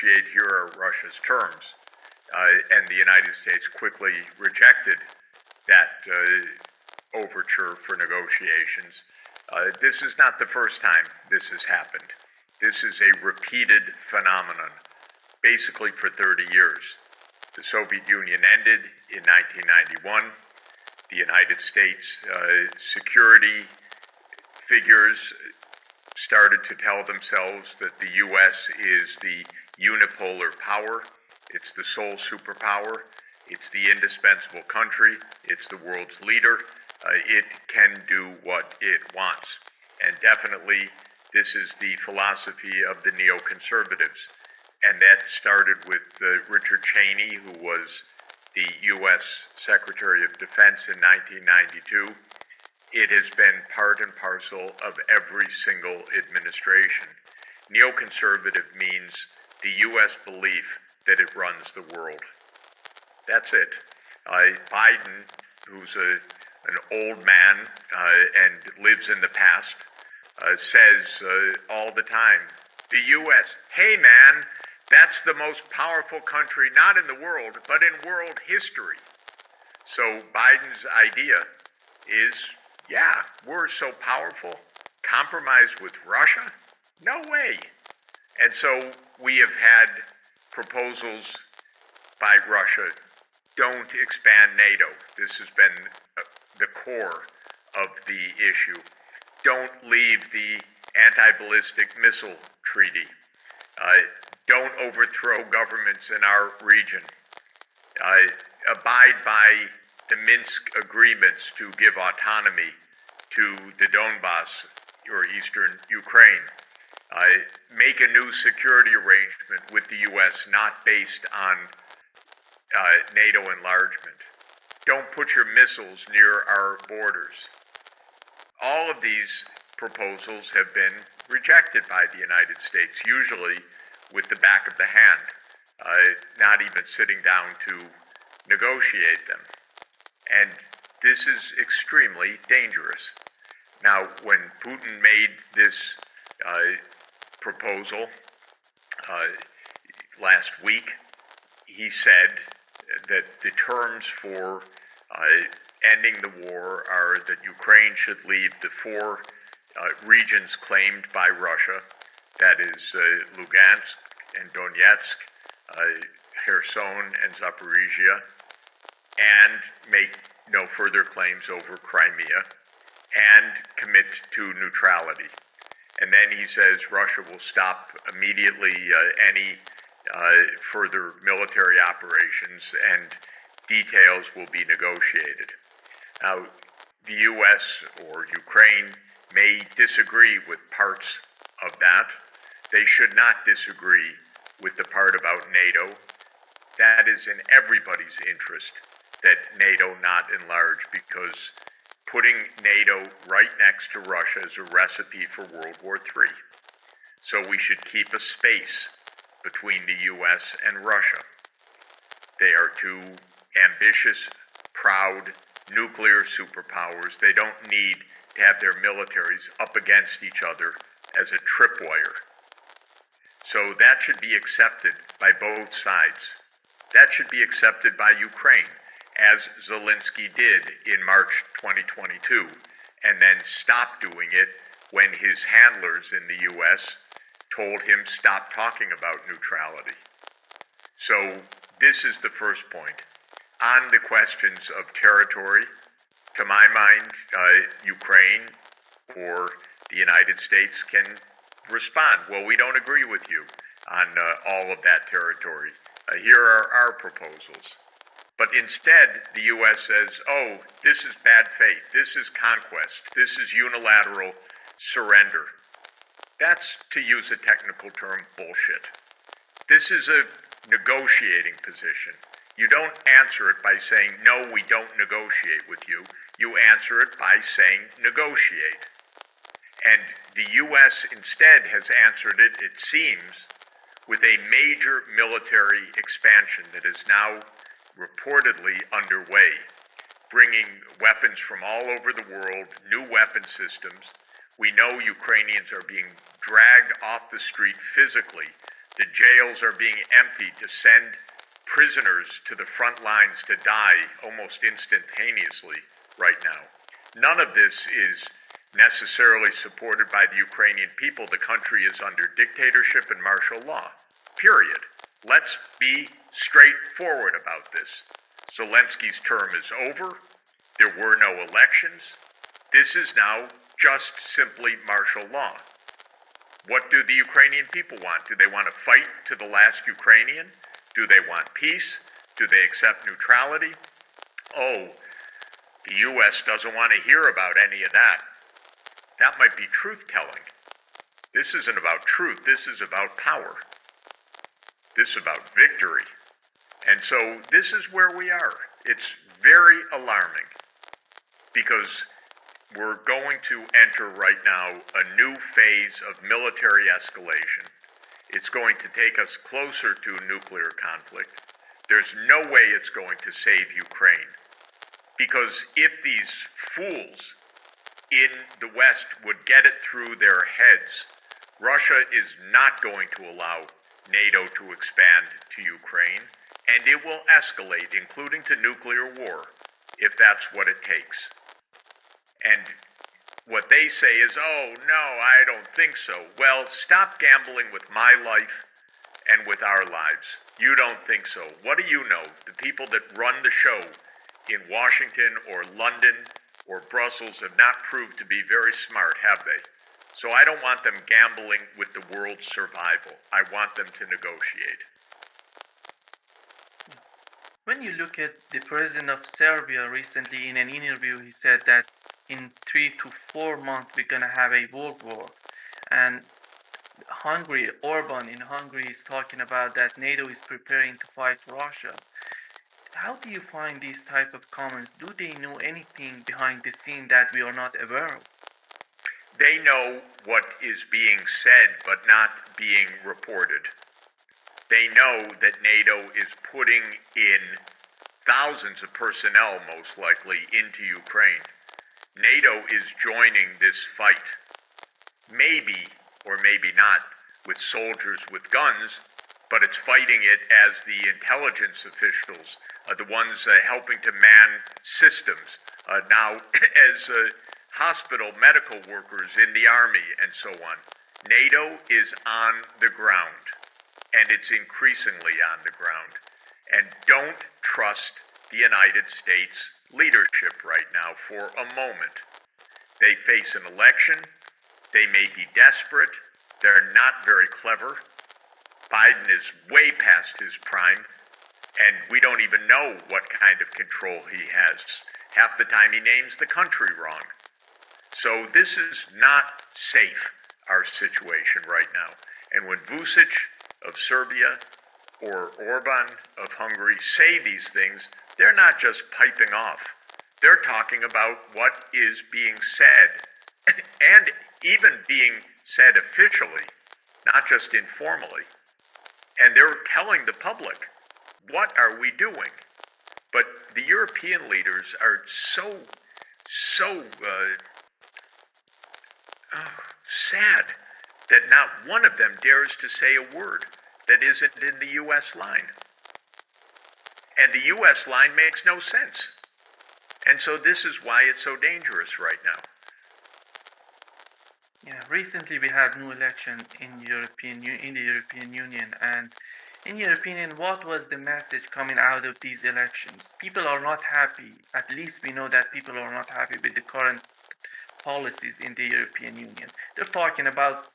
negotiate, here are Russia's terms. And the United States quickly rejected that overture for negotiations. This is not the first time this has happened. This is a repeated phenomenon, basically for 30 years. The Soviet Union ended in 1991. The United States security figures started to tell themselves that the U.S. is the unipolar power. It's the sole superpower. It's the indispensable country. It's the world's leader. It can do what it wants. And definitely, this is the philosophy of the neoconservatives. And that started with Richard Cheney, who was the U.S. Secretary of Defense in 1992. It has been part and parcel of every single administration. Neoconservative means the U.S. belief that it runs the world. That's it. Biden, who's an old man and lives in the past, says all the time, the U.S., hey man, that's the most powerful country, not in the world, but in world history. So Biden's idea is, yeah, we're so powerful. Compromise with Russia? No way. And so we have had proposals by Russia, don't expand NATO. This has been the core of the issue. Don't leave the anti-ballistic missile treaty. Don't overthrow governments in our region. Abide by the Minsk agreements to give autonomy to the Donbass or eastern Ukraine. Make a new security arrangement with the U.S. not based on NATO enlargement. Don't put your missiles near our borders. All of these proposals have been rejected by the United States, usually with the back of the hand, not even sitting down to negotiate them. And this is extremely dangerous. Now, when Putin made this proposal last week, he said that the terms for ending the war are that Ukraine should leave the four regions claimed by Russia, that is Lugansk and Donetsk, Kherson and Zaporizhia, and make no further claims over Crimea, and commit to neutrality. And then he says Russia will stop immediately any further military operations, and details will be negotiated. Now, the U.S. or Ukraine may disagree with parts of that. They should not disagree with the part about NATO. That is in everybody's interest that NATO not enlarge, because putting NATO right next to Russia is a recipe for World War III. So we should keep a space between the U.S. and Russia. They are two ambitious, proud, nuclear superpowers. They don't need to have their militaries up against each other as a tripwire. So that should be accepted by both sides. That should be accepted by Ukraine, as Zelensky did in March 2022, and then stopped doing it when his handlers in the U.S. told him stop talking about neutrality. So this is the first point. On the questions of territory, to my mind, Ukraine or the United States can respond, well, we don't agree with you on all of that territory. Here are our proposals. But instead, the U.S. says, oh, this is bad faith, this is conquest, this is unilateral surrender. That's, to use a technical term, bullshit. This is a negotiating position. You don't answer it by saying, no, we don't negotiate with you. You answer it by saying, negotiate. And the U.S. instead has answered it, it seems, with a major military expansion that is now reportedly underway, bringing weapons from all over the world, new weapon systems. We know Ukrainians are being dragged off the street physically. The jails are being emptied to send prisoners to the front lines to die almost instantaneously right now. None of this is necessarily supported by the Ukrainian people. The country is under dictatorship and martial law, period. Let's be straightforward about this. Zelensky's term is over. There were no elections. This is now just simply martial law. What do the Ukrainian people want? Do they want to fight to the last Ukrainian? Do they want peace? Do they accept neutrality? Oh, the U.S. doesn't want to hear about any of that. That might be truth-telling. This isn't about truth. This is about power. This is about victory. And so this is where we are. It's very alarming because we're going to enter right now a new phase of military escalation. It's going to take us closer to a nuclear conflict. There's no way it's going to save Ukraine. Because if these fools in the West would get it through their heads, Russia is not going to allow NATO to expand to Ukraine, and it will escalate, including to nuclear war, if that's what it takes. And what they say is, oh, no, I don't think so. Well, stop gambling with my life and with our lives. You don't think so. What do you know? The people that run the show in Washington or London or Brussels have not proved to be very smart, have they? So I don't want them gambling with the world's survival. I want them to negotiate. When you look at the president of Serbia recently in an interview, he said that in 3 to 4 months we're going to have a world war. And Orban in Hungary is talking about that NATO is preparing to fight Russia. How do you find these type of comments? Do they know anything behind the scene that we are not aware of? They know what is being said but not being reported. They know that NATO is putting in thousands of personnel, most likely, into Ukraine. NATO is joining this fight, maybe or maybe not with soldiers with guns, but it's fighting it as the intelligence officials, the ones helping to man systems, now as hospital medical workers in the army and so on. NATO is on the ground, and it's increasingly on the ground. And don't trust the United States leadership right now for a moment. They face an election. They may be desperate. They're not very clever. Biden is way past his prime, and we don't even know what kind of control he has. Half the time he names the country wrong. So this is not safe, our situation right now. And when Vučić of Serbia or Orban of Hungary say these things, they're not just piping off. They're talking about what is being said, and even being said officially, not just informally. And they're telling the public, what are we doing? But the European leaders are so sad that not one of them dares to say a word that isn't in the U.S. line. And the U.S. line makes no sense. And so this is why it's so dangerous right now. Yeah, recently we had new election in the European Union, and in your opinion, what was the message coming out of these elections? People are not happy. At least we know that people are not happy with the current policies in the European Union. They're talking about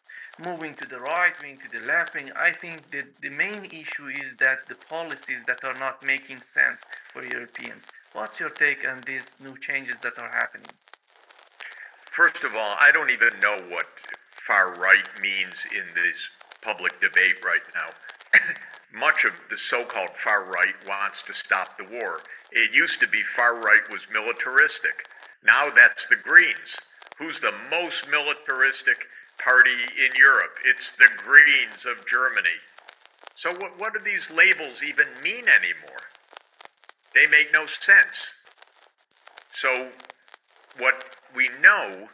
moving to the right wing, to the left wing. I think that the main issue is that the policies that are not making sense for Europeans. What's your take on these new changes that are happening? First of all, I don't even know what far right means in this public debate right now. Much of the so-called far right wants to stop the war. It used to be far right was militaristic. Now that's the Greens. Who's the most militaristic party in Europe? It's the Greens of Germany. So what do these labels even mean anymore? They make no sense. So what we know,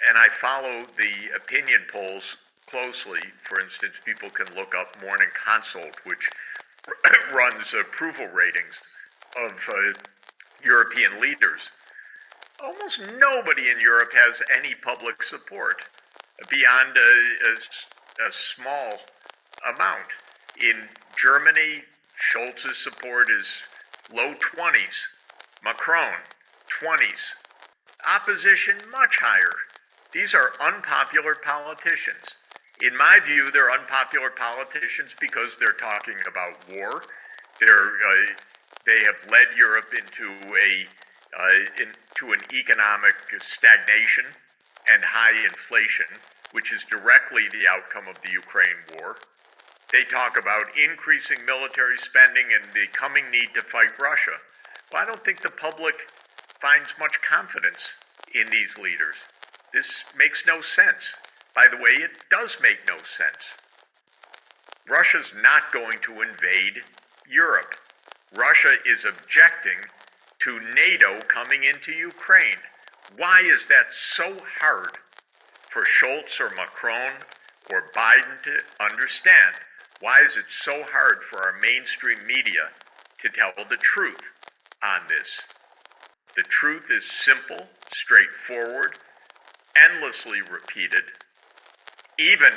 and I follow the opinion polls closely. For instance, people can look up Morning Consult, which runs approval ratings of European leaders. Almost nobody in Europe has any public support beyond a small amount. In Germany, Scholz's support is low 20s. Macron, 20s. Opposition, much higher. These are unpopular politicians. In my view, they're unpopular politicians because they're talking about war. They have led Europe into an economic stagnation and high inflation, which is directly the outcome of the Ukraine war. They talk about increasing military spending and the coming need to fight Russia. Well, I don't think the public finds much confidence in these leaders. This makes no sense. By the way, it does make no sense. Russia's not going to invade Europe. Russia is objecting to NATO coming into Ukraine. Why is that so hard for Scholz or Macron or Biden to understand? Why is it so hard for our mainstream media to tell the truth on this? The truth is simple, straightforward, endlessly repeated. Even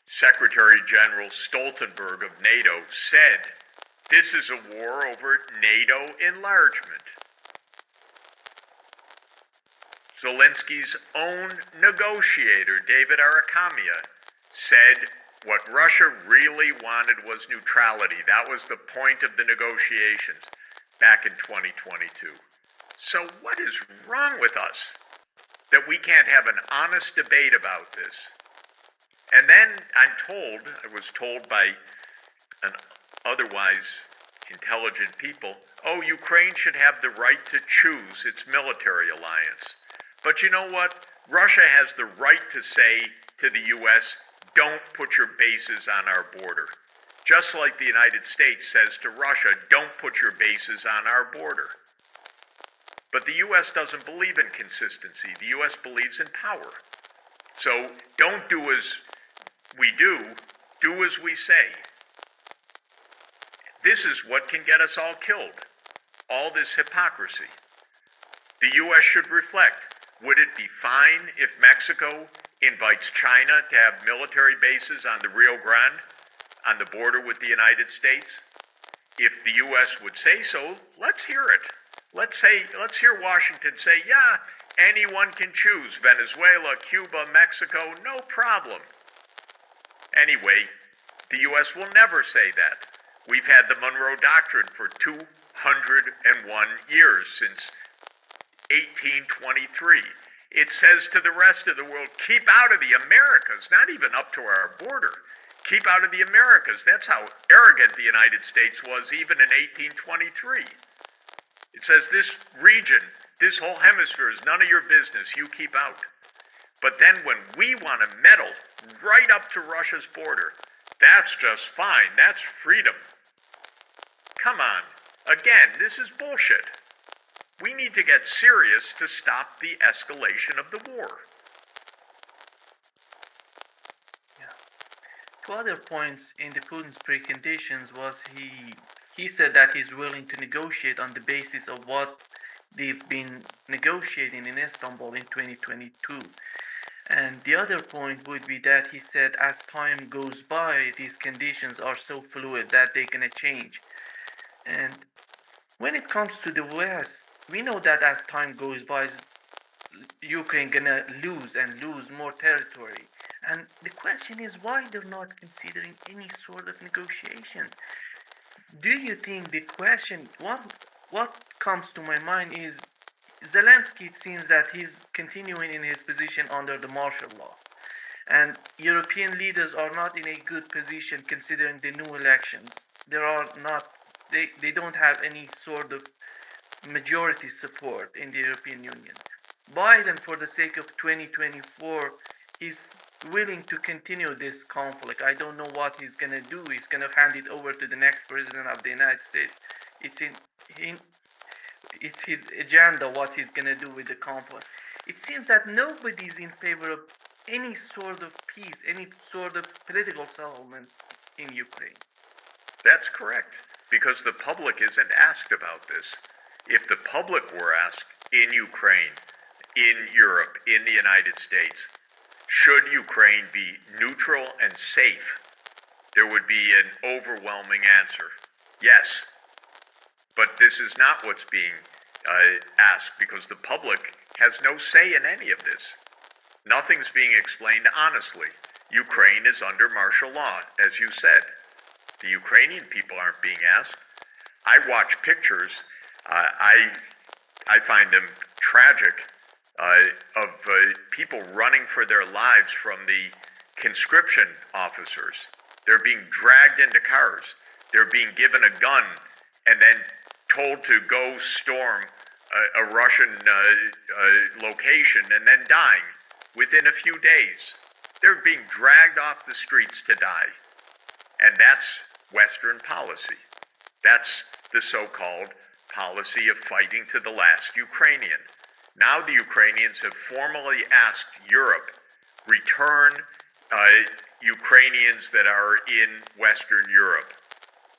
Secretary General Stoltenberg of NATO said, this is a war over NATO enlargement. Zelensky's own negotiator, David Sachs, said what Russia really wanted was neutrality. That was the point of the negotiations back in 2022. So what is wrong with us that we can't have an honest debate about this? And then I was told by an otherwise intelligent people, oh, Ukraine should have the right to choose its military alliance. But you know what? Russia has the right to say to the U.S., don't put your bases on our border. Just like the United States says to Russia, don't put your bases on our border. But the U.S. doesn't believe in consistency. The U.S. believes in power. So don't do as we do as we say. This is what can get us all killed. All this hypocrisy. The U.S. should reflect. Would it be fine if Mexico invites China to have military bases on the Rio Grande, on the border with the United States? If the U.S. would say so, let's hear it. Let's hear Washington say, yeah, anyone can choose. Venezuela, Cuba, Mexico, no problem. Anyway, the U.S. will never say that. We've had the Monroe Doctrine for 201 years, since 1823. It says to the rest of the world, keep out of the Americas, not even up to our border. Keep out of the Americas. That's how arrogant the United States was even in 1823. It says this region, this whole hemisphere is none of your business. You keep out. But then when we want to meddle right up to Russia's border, that's just fine. That's freedom. Come on. Again, this is bullshit. We need to get serious to stop the escalation of the war. Yeah. Two other points in the Putin's preconditions was he said that he's willing to negotiate on the basis of what they've been negotiating in Istanbul in 2022. And the other point would be that he said as time goes by, these conditions are so fluid that they're going to change. And when it comes to the West, we know that as time goes by, Ukraine gonna lose more territory. And the question is why they're not considering any sort of negotiation. Do you think the question, what comes to my mind is Zelensky, it seems that he's continuing in his position under the martial law. And European leaders are not in a good position considering the new elections. They don't have any sort of majority support in the European Union. Biden, for the sake of 2024, he's willing to continue this conflict. I don't know what he's going to do. He's going to hand it over to the next president of the United States. It's his agenda what he's going to do with the conflict. It seems that nobody's in favor of any sort of peace, any sort of political settlement in Ukraine. That's correct, because the public isn't asked about this. If the public were asked in Ukraine, in Europe, in the United States, should Ukraine be neutral and safe, there would be an overwhelming answer. Yes. But this is not what's being asked, because the public has no say in any of this. Nothing's being explained honestly. Ukraine is under martial law, as you said. The Ukrainian people aren't being asked. I watch pictures. I find them tragic, of people running for their lives from the conscription officers. They're being dragged into cars. They're being given a gun and then told to go storm a Russian location and then dying within a few days. They're being dragged off the streets to die. And that's Western policy. That's the so-called policy of fighting to the last Ukrainian. Now the Ukrainians have formally asked Europe, return Ukrainians that are in Western Europe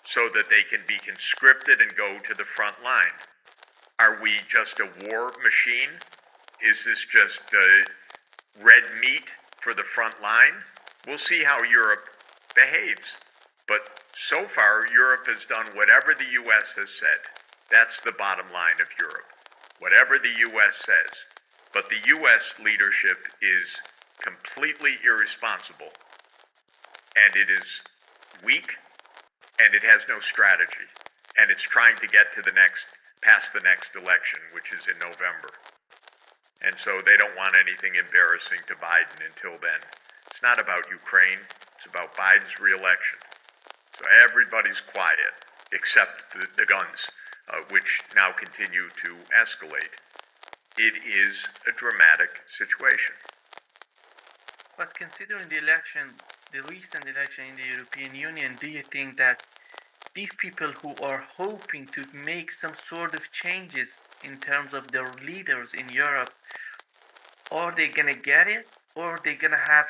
so that they can be conscripted and go to the front line. Are we just a war machine? Is this just red meat for the front line? We'll see how Europe behaves. But so far, Europe has done whatever the U.S. has said. That's the bottom line of Europe. Whatever the U.S. says. But the U.S. leadership is completely irresponsible. And it is weak, and it has no strategy. And it's trying to get to past the next election, which is in November. And so they don't want anything embarrassing to Biden until then. It's not about Ukraine, it's about Biden's re-election. So everybody's quiet, except the guns, which now continue to escalate. It is a dramatic situation. But considering the recent election in the European Union, do you think that these people who are hoping to make some sort of changes in terms of their leaders in Europe, are they gonna get it, or are they gonna have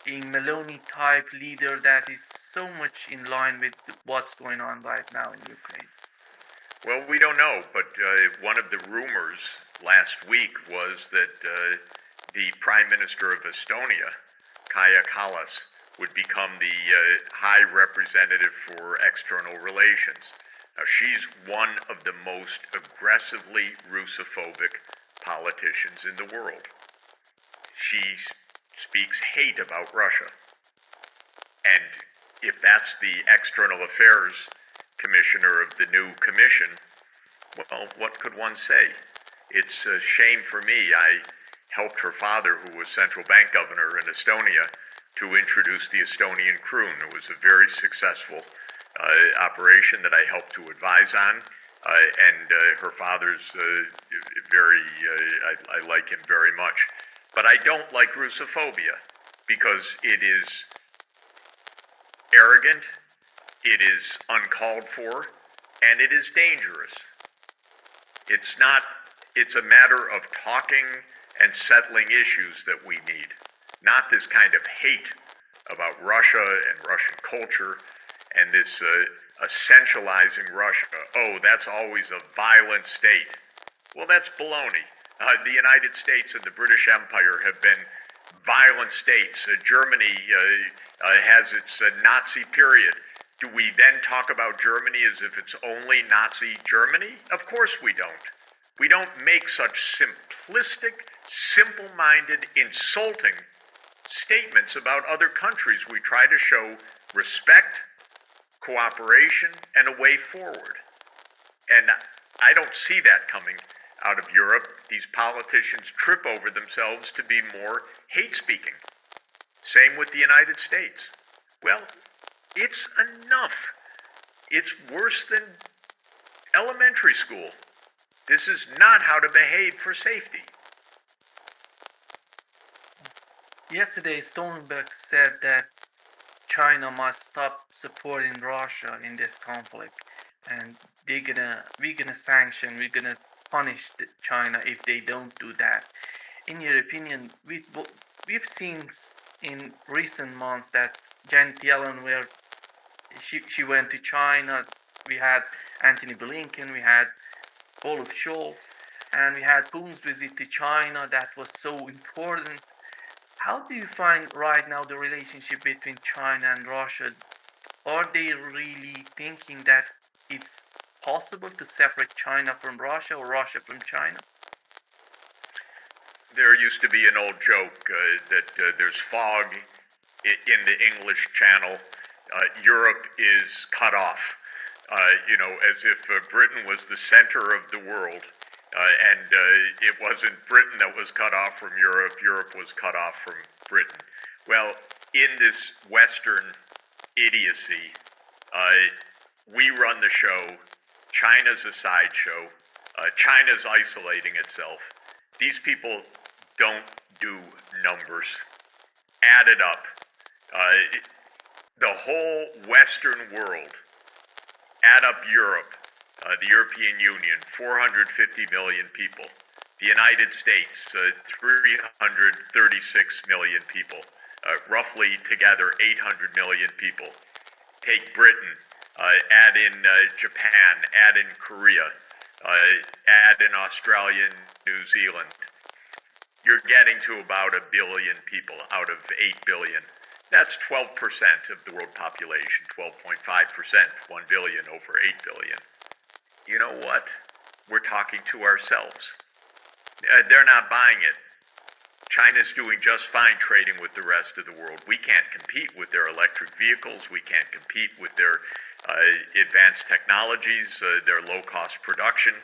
a Meloni type leader that is so much in line with what's going on right now in Ukraine? Well, we don't know, but one of the rumors last week was that the Prime Minister of Estonia, Kaja Kallas, would become the High Representative for External Relations. Now, she's one of the most aggressively Russophobic politicians in the world. She speaks hate about Russia. And if that's the External Affairs Commissioner of the new commission, well, what could one say? It's a shame for me. I helped her father, who was central bank governor in Estonia, to introduce the Estonian kroon. It was a very successful operation that I helped to advise on. And her father's I like him very much. But I don't like Russophobia because it is arrogant, it is uncalled for, and it is dangerous. It's a matter of talking and settling issues that we need, not this kind of hate about Russia and Russian culture and this essentializing Russia. Oh, that's always a violent state. Well, that's baloney. The United States and the British Empire have been violent states. Germany has its Nazi period. Do we then talk about Germany as if it's only Nazi Germany? Of course we don't. We don't make such simplistic, simple-minded, insulting statements about other countries. We try to show respect, cooperation, and a way forward. And I don't see that coming out of Europe. These politicians trip over themselves to be more hate-speaking. Same with the United States. Well, it's enough. It's worse than elementary school. This is not how to behave for safety. Yesterday, Stoltenberg said that China must stop supporting Russia in this conflict, and we're gonna punish China if they don't do that. In your opinion, with we've seen in recent months that Janet Yellen, where she went to China, we had Anthony Blinken, we had Olaf Scholz, and we had Putin's visit to China that was so important. How do you find right now the relationship between China and Russia? Are they really thinking that it's possible to separate China from Russia or Russia from China? There used to be an old joke that there's fog in the English Channel. Europe is cut off, as if Britain was the center of the world. And it wasn't Britain that was cut off from Europe, Europe was cut off from Britain. Well, in this Western idiocy, we run the show, China's a sideshow, China's isolating itself. These people don't do numbers. Add it up. The whole Western world, add up Europe, the European Union, 450 million people. The United States, 336 million people. Roughly together, 800 million people. Take Britain, add in Japan, add in Korea, add in Australia and New Zealand. You're getting to about 1 billion people out of 8 billion. That's 12% of the world population, 12.5%, 1 billion over 8 billion. You know what? We're talking to ourselves. They're not buying it. China's doing just fine trading with the rest of the world. We can't compete with their electric vehicles. We can't compete with their advanced technologies, their low-cost production.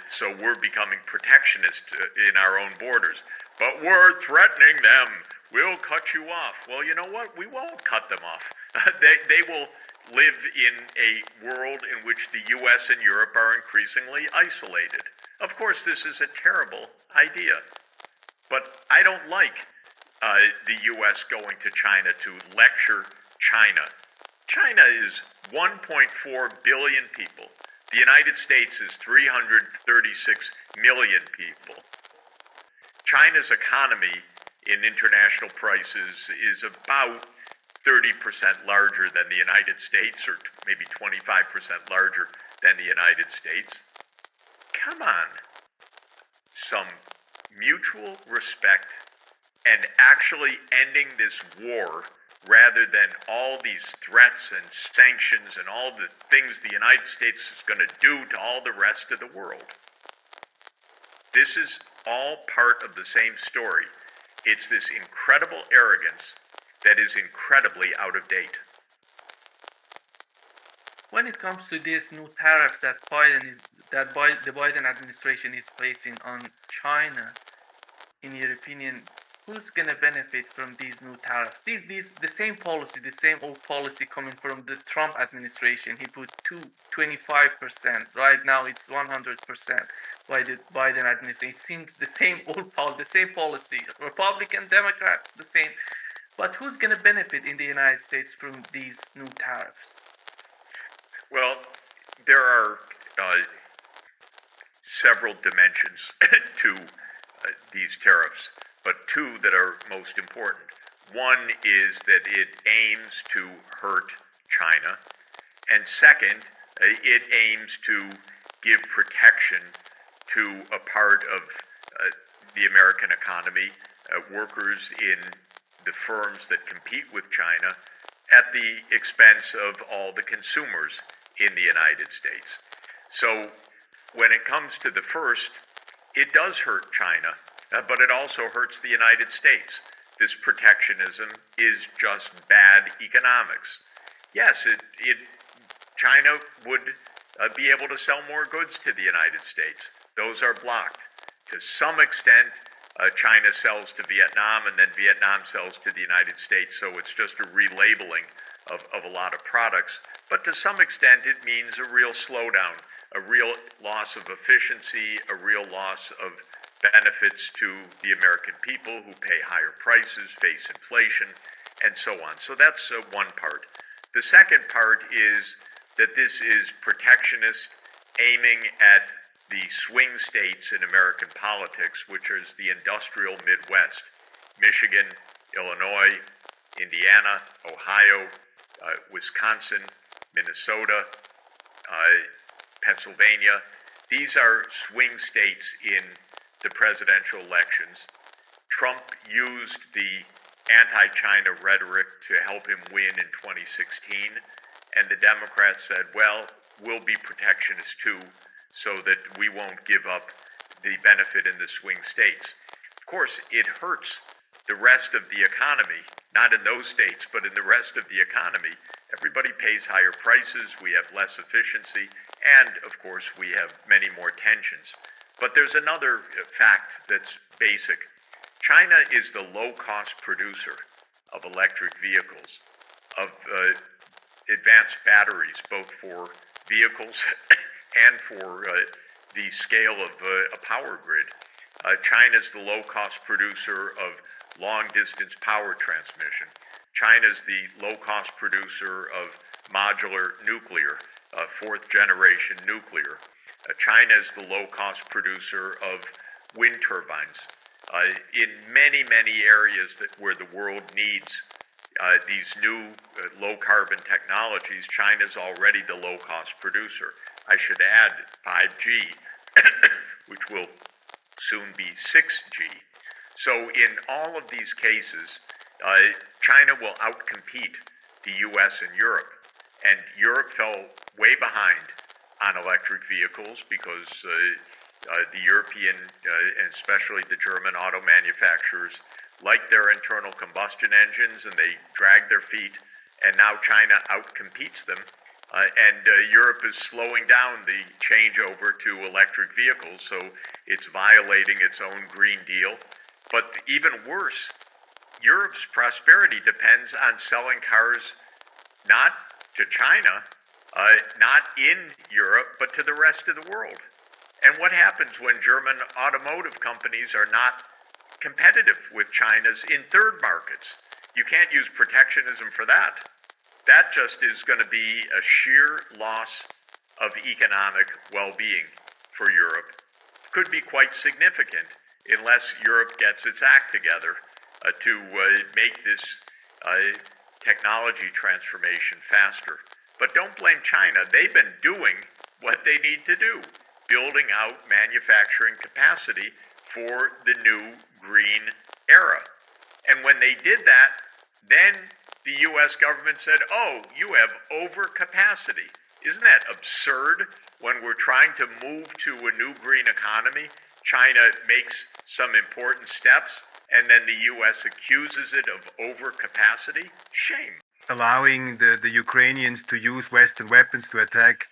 So we're becoming protectionist in our own borders. But we're threatening them. We'll cut you off. Well, you know what? We won't cut them off. They will live in a world in which the U.S. and Europe are increasingly isolated. Of course, this is a terrible idea. But I don't like the U.S. going to China to lecture China. China is 1.4 billion people. The United States is 336 million people. China's economy in international prices is about 30% larger than the United States, or maybe 25% larger than the United States. Come on. Some mutual respect and actually ending this war rather than all these threats and sanctions and all the things the United States is going to do to all the rest of the world. This is all part of the same story. It's this incredible arrogance that is incredibly out of date. When it comes to these new tariffs that the Biden administration is placing on China, in your opinion, who's going to benefit from these new tariffs? The same policy, the same old policy coming from the Trump administration. He put 25%. Right now it's 100% by the Biden administration. It seems the same old policy, the same policy. Republican, Democrat, the same. But who's going to benefit in the United States from these new tariffs? Well, there are several dimensions to these tariffs, but two that are most important. One is that it aims to hurt China, and second, it aims to give protection to a part of the American economy, workers in the firms that compete with China, at the expense of all the consumers in the United States. So when it comes to the first, it does hurt China, but it also hurts the United States. This protectionism is just bad economics. Yes, China would be able to sell more goods to the United States. Those are blocked. To some extent, China sells to Vietnam, and then Vietnam sells to the United States, so it's just a relabeling of a lot of products. But to some extent, it means a real slowdown, a real loss of efficiency, a real loss of benefits to the American people who pay higher prices, face inflation, and so on. So that's one part. The second part is that this is protectionist, aiming at the swing states in American politics, which is the industrial Midwest. Michigan, Illinois, Indiana, Ohio, Wisconsin, Minnesota, Pennsylvania. These are swing states in the presidential elections. Trump used the anti-China rhetoric to help him win in 2016, and the Democrats said, well, we'll be protectionist too, so that we won't give up the benefit in the swing states. Of course, it hurts the rest of the economy, not in those states, but in the rest of the economy. Everybody pays higher prices, we have less efficiency, and of course we have many more tensions. But there's another fact that's basic. China is the low-cost producer of electric vehicles, of advanced batteries, both for vehicles and for the scale of a power grid. China's the low-cost producer of long-distance power transmission. China's the low-cost producer of modular nuclear, fourth-generation nuclear. China's the low-cost producer of wind turbines. In many, many areas where the world needs these new low-carbon technologies, China's already the low-cost producer. I should add 5G, which will soon be 6G. So in all of these cases, China will outcompete the US and Europe. And Europe fell way behind on electric vehicles because the European, and especially the German auto manufacturers, like their internal combustion engines, and they drag their feet, and now China outcompetes them. And Europe is slowing down the changeover to electric vehicles, so it's violating its own Green Deal. But even worse, Europe's prosperity depends on selling cars not to China, not in Europe, but to the rest of the world. And what happens when German automotive companies are not competitive with China's in third markets? You can't use protectionism for that. That just is going to be a sheer loss of economic well-being for Europe. Could be quite significant unless Europe gets its act together to make this technology transformation faster. But don't blame China. They've been doing what they need to do, building out manufacturing capacity for the new green era. And when they did that, then the US government said, oh, you have overcapacity. Isn't that absurd? When we're trying to move to a new green economy, China makes some important steps, and then the US accuses it of overcapacity? Shame. Allowing the Ukrainians to use Western weapons to attack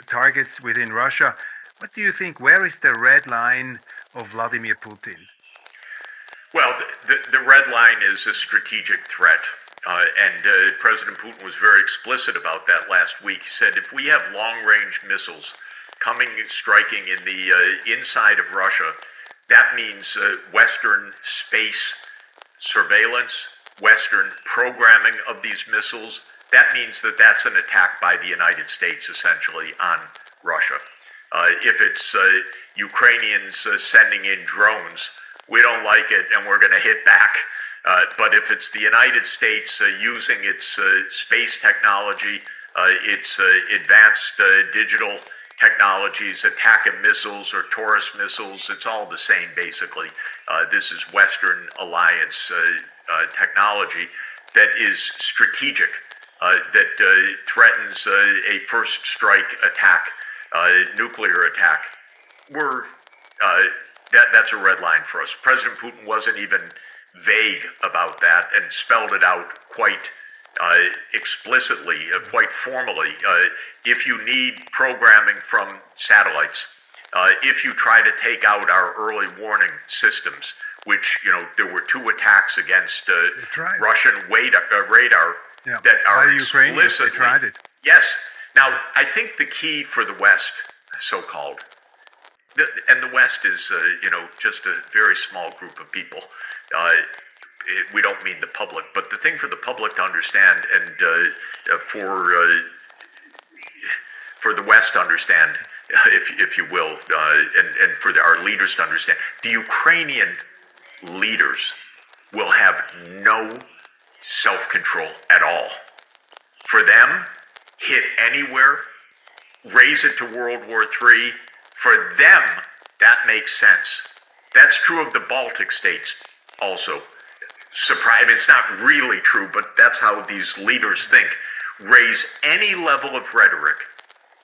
targets within Russia. What do you think? Where is the red line of Vladimir Putin? Well, the red line is a strategic threat. And President Putin was very explicit about that last week. He said, if we have long-range missiles striking in the inside of Russia, that means Western space surveillance, Western programming of these missiles. That means that that's an attack by the United States, essentially, on Russia. If it's Ukrainians sending in drones, we don't like it, and we're going to hit back. But if it's the United States using its space technology, its advanced digital technologies, attacking missiles or Taurus missiles, it's all the same, basically. This is Western alliance technology that is strategic, that threatens a first strike attack, nuclear attack. That's a red line for us. President Putin wasn't even vague about that and spelled it out quite explicitly, quite formally. If you need programming from satellites, if you try to take out our early warning systems, which, there were 2 attacks against Russian radar that are explicitly... They tried it. Yes. Now, I think the key for the West, so-called, and the West is, just a very small group of people. We don't mean the public, but the thing for the public to understand, and for the West to understand, if you will, and for our leaders to understand, the Ukrainian leaders will have no self-control at all. For them, hit anywhere, raise it to World War III, for them, that makes sense. That's true of the Baltic states also. Surprise, it's not really true, but that's how these leaders think. Raise any level of rhetoric,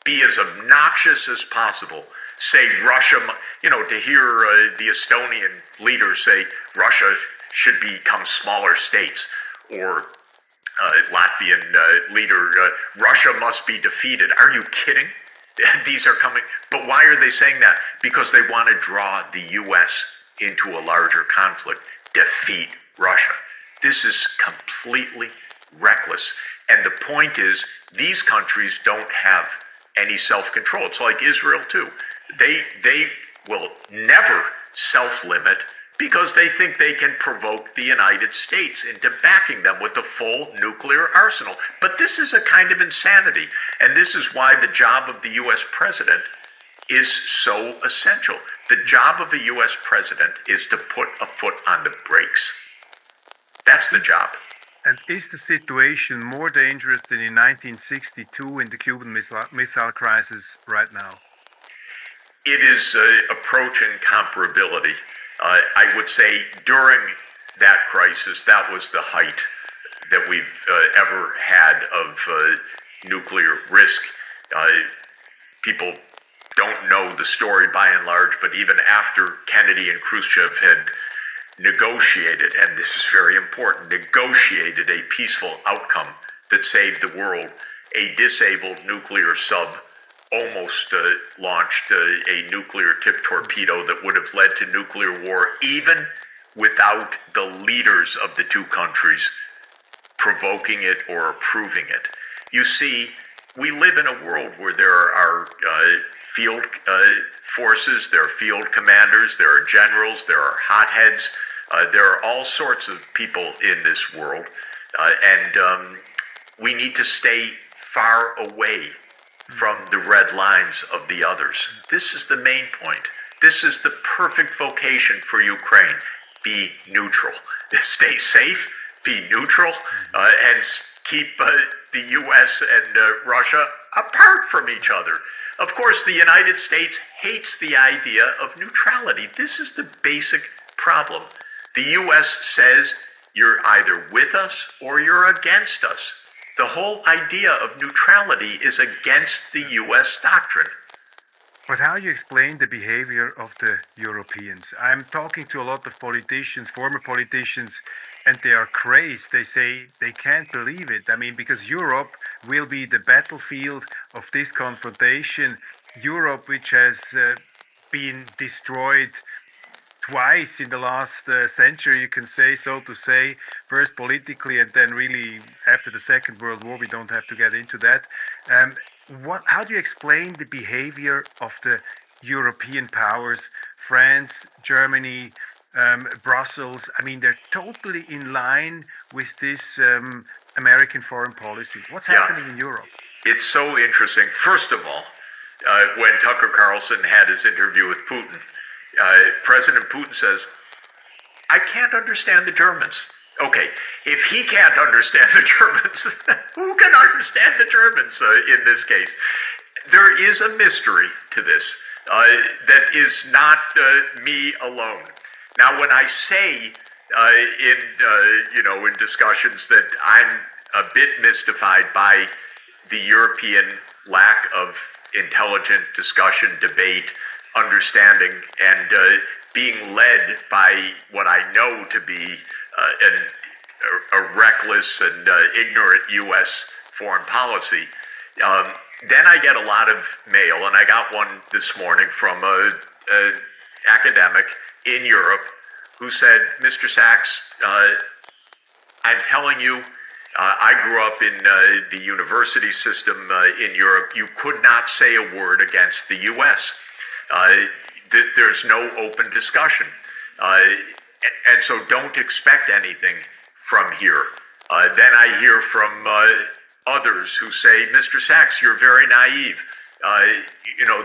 be as obnoxious as possible. Say Russia, to hear the Estonian leaders say Russia should become smaller states, or Latvian leader, Russia must be defeated. Are you kidding? These are coming. But why are they saying that? Because they want to draw the U.S. into a larger conflict, defeat Russia. This is completely reckless. And the point is, these countries don't have any self-control. It's like Israel too. They will never self-limit because they think they can provoke the United States into backing them with a full nuclear arsenal. But this is a kind of insanity. And this is why the job of the U.S. president is so essential. The job of a U.S. president is to put a foot on the brakes. That's the job. And is the situation more dangerous than in 1962 in the Cuban Missile Crisis right now? It is approaching comparability. I would say during that crisis, that was the height that we've ever had of nuclear risk. People don't know the story by and large, but even after Kennedy and Khrushchev had negotiated, and this is very important, negotiated a peaceful outcome that saved the world, a disabled nuclear sub almost launched a nuclear tip torpedo that would have led to nuclear war, even without the leaders of the two countries provoking it or approving it. You see, we live in a world where there are field forces, there are field commanders, there are generals, there are hotheads, there are all sorts of people in this world, and we need to stay far away from the red lines of the others. This is the main point. This is the perfect vocation for Ukraine. Be neutral. Stay safe, be neutral, and keep the U.S. and Russia apart from each other. Of course, the United States hates the idea of neutrality. This is the basic problem. The U.S. says you're either with us or you're against us. The whole idea of neutrality is against the U.S. doctrine. But how do you explain the behavior of the Europeans? I'm talking to a lot of politicians, former politicians, and they are crazed. They say they can't believe it. I mean, because Europe will be the battlefield of this confrontation. Europe, which has been destroyed twice in the last century, you can say, so to say, first politically and then really after the Second World War. We don't have to get into that. How do you explain the behavior of the European powers, France, Germany, Brussels? I mean, they're totally in line with this American foreign policy. What's happening in Europe? It's so interesting. First of all, when Tucker Carlson had his interview with Putin, President Putin says, I can't understand the Germans. Okay, if he can't understand the Germans, who can understand the Germans in this case? There is a mystery to this that is not me alone. Now, when I say in discussions that I'm a bit mystified by the European lack of intelligent discussion, debate, understanding, and being led by what I know to be a reckless and ignorant U.S. foreign policy, then I get a lot of mail, and I got one this morning from an academic in Europe who said, Mr. Sachs, I'm telling you, I grew up in the university system in Europe. You could not say a word against the U.S. There's no open discussion. And so don't expect anything from here. Then I hear from others who say, Mr. Sachs, you're very naive.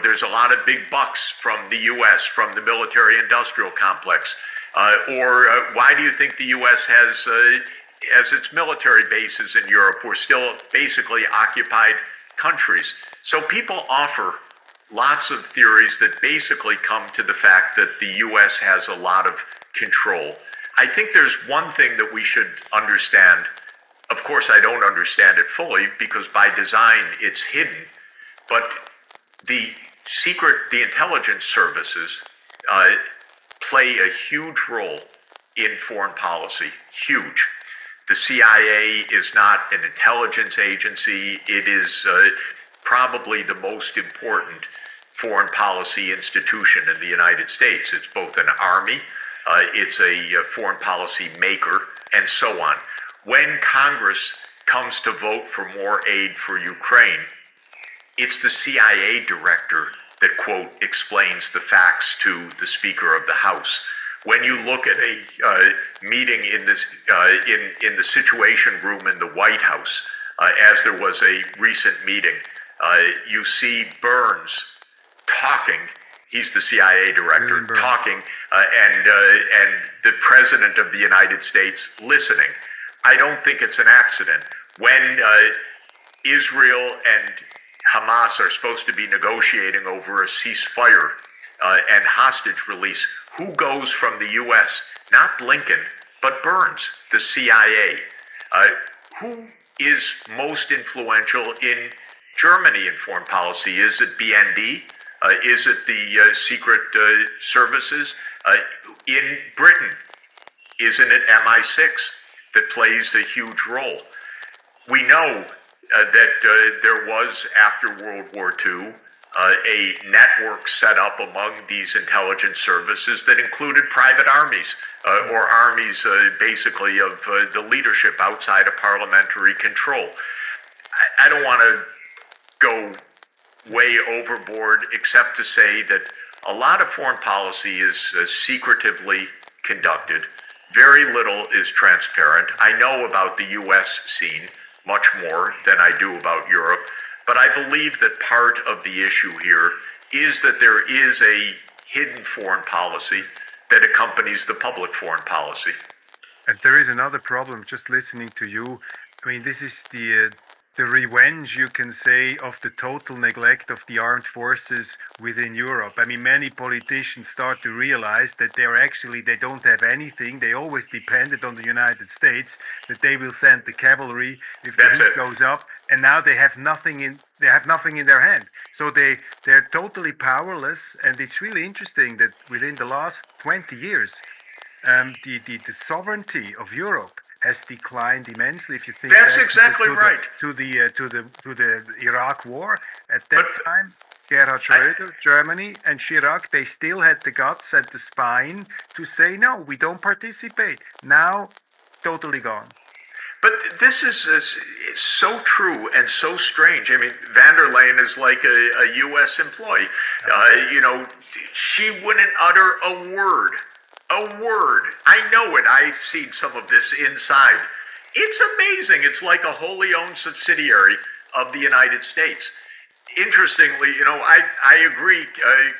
There's a lot of big bucks from the U.S., from the military-industrial complex. Or why do you think the U.S. has its military bases in Europe? We're still basically occupied countries. So people offer lots of theories that basically come to the fact that the U.S. has a lot of control. I think there's one thing that we should understand. Of course, I don't understand it fully because by design it's hidden, but the the intelligence services play a huge role in foreign policy. Huge. The CIA is not an intelligence agency. It is probably the most important foreign policy institution in the United States. It's both an army, it's a foreign policy maker, and so on. When Congress comes to vote for more aid for Ukraine, it's the CIA director that, quote, explains the facts to the Speaker of the House. When you look at a meeting in the Situation Room in the White House, as there was a recent meeting, you see Burns talking. He's the CIA director talking, and the President of the United States listening. I don't think it's an accident. When Israel and Hamas are supposed to be negotiating over a ceasefire and hostage release, who goes from the U.S.? Not Blinken, but Burns, the CIA. Who is most influential in Germany in foreign policy? Is it BND? Is it the secret services? In Britain, isn't it MI6 that plays a huge role? We know that there was, after World War II, a network set up among these intelligence services that included private armies, or armies basically of the leadership outside of parliamentary control. I don't want to go way overboard except to say that a lot of foreign policy is secretively conducted. Very little is transparent. I know about the U.S. scene much more than I do about Europe, but I believe that part of the issue here is that there is a hidden foreign policy that accompanies the public foreign policy. And there is another problem, just listening to you. I mean, this is the revenge, you can say, of the total neglect of the armed forces within Europe. I mean, many politicians start to realize that they don't have anything. They always depended on the United States, that they will send the cavalry if the heat goes up, and now they have nothing in their hand. So they're totally powerless, and it's really interesting that within the last 20 years, the sovereignty of Europe has declined immensely. If you think that's exactly right to the Iraq War, at that time, Gerhard Schröder, Germany, and Chirac, they still had the guts and the spine to say no, we don't participate. Now, totally gone. But this is so true and so strange. I mean, van der Leyen is like a U.S. employee. She wouldn't utter a word. A word. I know it. I've seen some of this inside. It's amazing. It's like a wholly owned subsidiary of the United States. Interestingly, I agree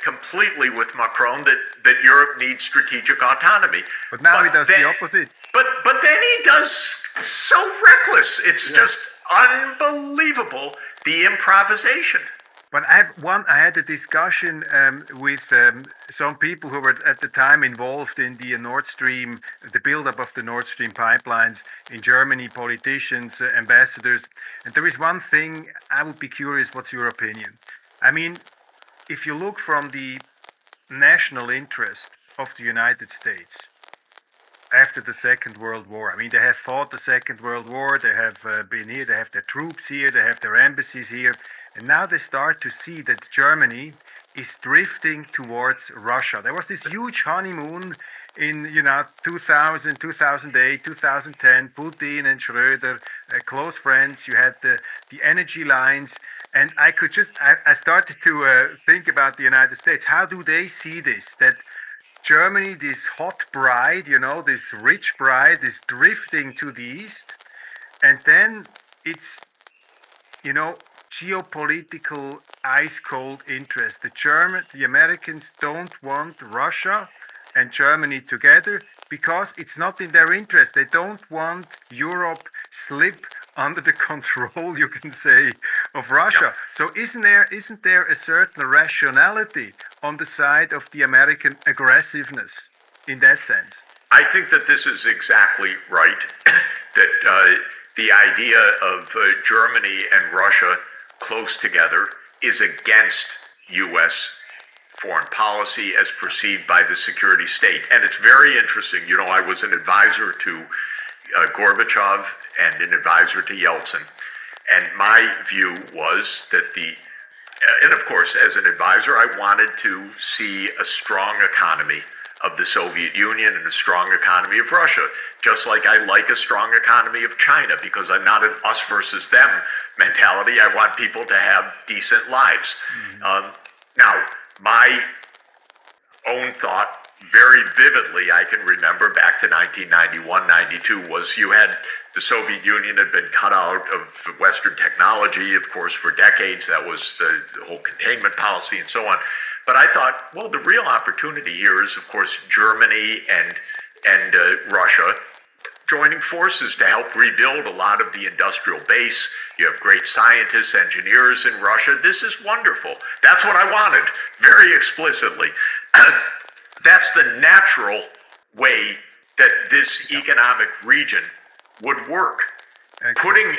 completely with Macron that Europe needs strategic autonomy. But now he does the opposite. But then he does so reckless. It's just unbelievable, the improvisation. But I had a discussion with some people who were at the time involved in the Nord Stream, the buildup of the Nord Stream pipelines in Germany, politicians, ambassadors. And there is one thing I would be curious, what's your opinion? I mean, if you look from the national interest of the United States after the Second World War, I mean, they have fought the Second World War, they have been here, they have their troops here, they have their embassies here. And now they start to see that Germany is drifting towards Russia. There was this huge honeymoon in 2000, 2008, 2010, Putin and Schröder, close friends. You had the energy lines. And I started to think about the United States. How do they see this? That Germany, this hot bride, this rich bride, is drifting to the east. And then it's, geopolitical ice cold interest. The Americans don't want Russia, and Germany together because it's not in their interest. They don't want Europe slip under the control, you can say, of Russia. So isn't there a certain rationality on the side of the American aggressiveness in that sense? I think that this is exactly right. That the idea of Germany and Russia close together is against U.S. foreign policy as perceived by the security state. And it's very interesting. You know, I was an advisor to Gorbachev and an advisor to Yeltsin. And my view was that and of course, as an advisor, I wanted to see a strong economy of the Soviet Union and a strong economy of Russia, just like I like a strong economy of China, because I'm not an us versus them mentality. I want people to have decent lives. Now, my own thought, very vividly, I can remember back to 1991, 92, was you had the Soviet Union had been cut out of Western technology, of course, for decades. That was the whole containment policy and so on. But I thought, well, the real opportunity here is, of course, Germany and Russia joining forces to help rebuild a lot of the industrial base. You have great scientists, engineers in Russia. This is wonderful. That's what I wanted, very explicitly. That's the natural way that this economic region would work. Excellent. Putting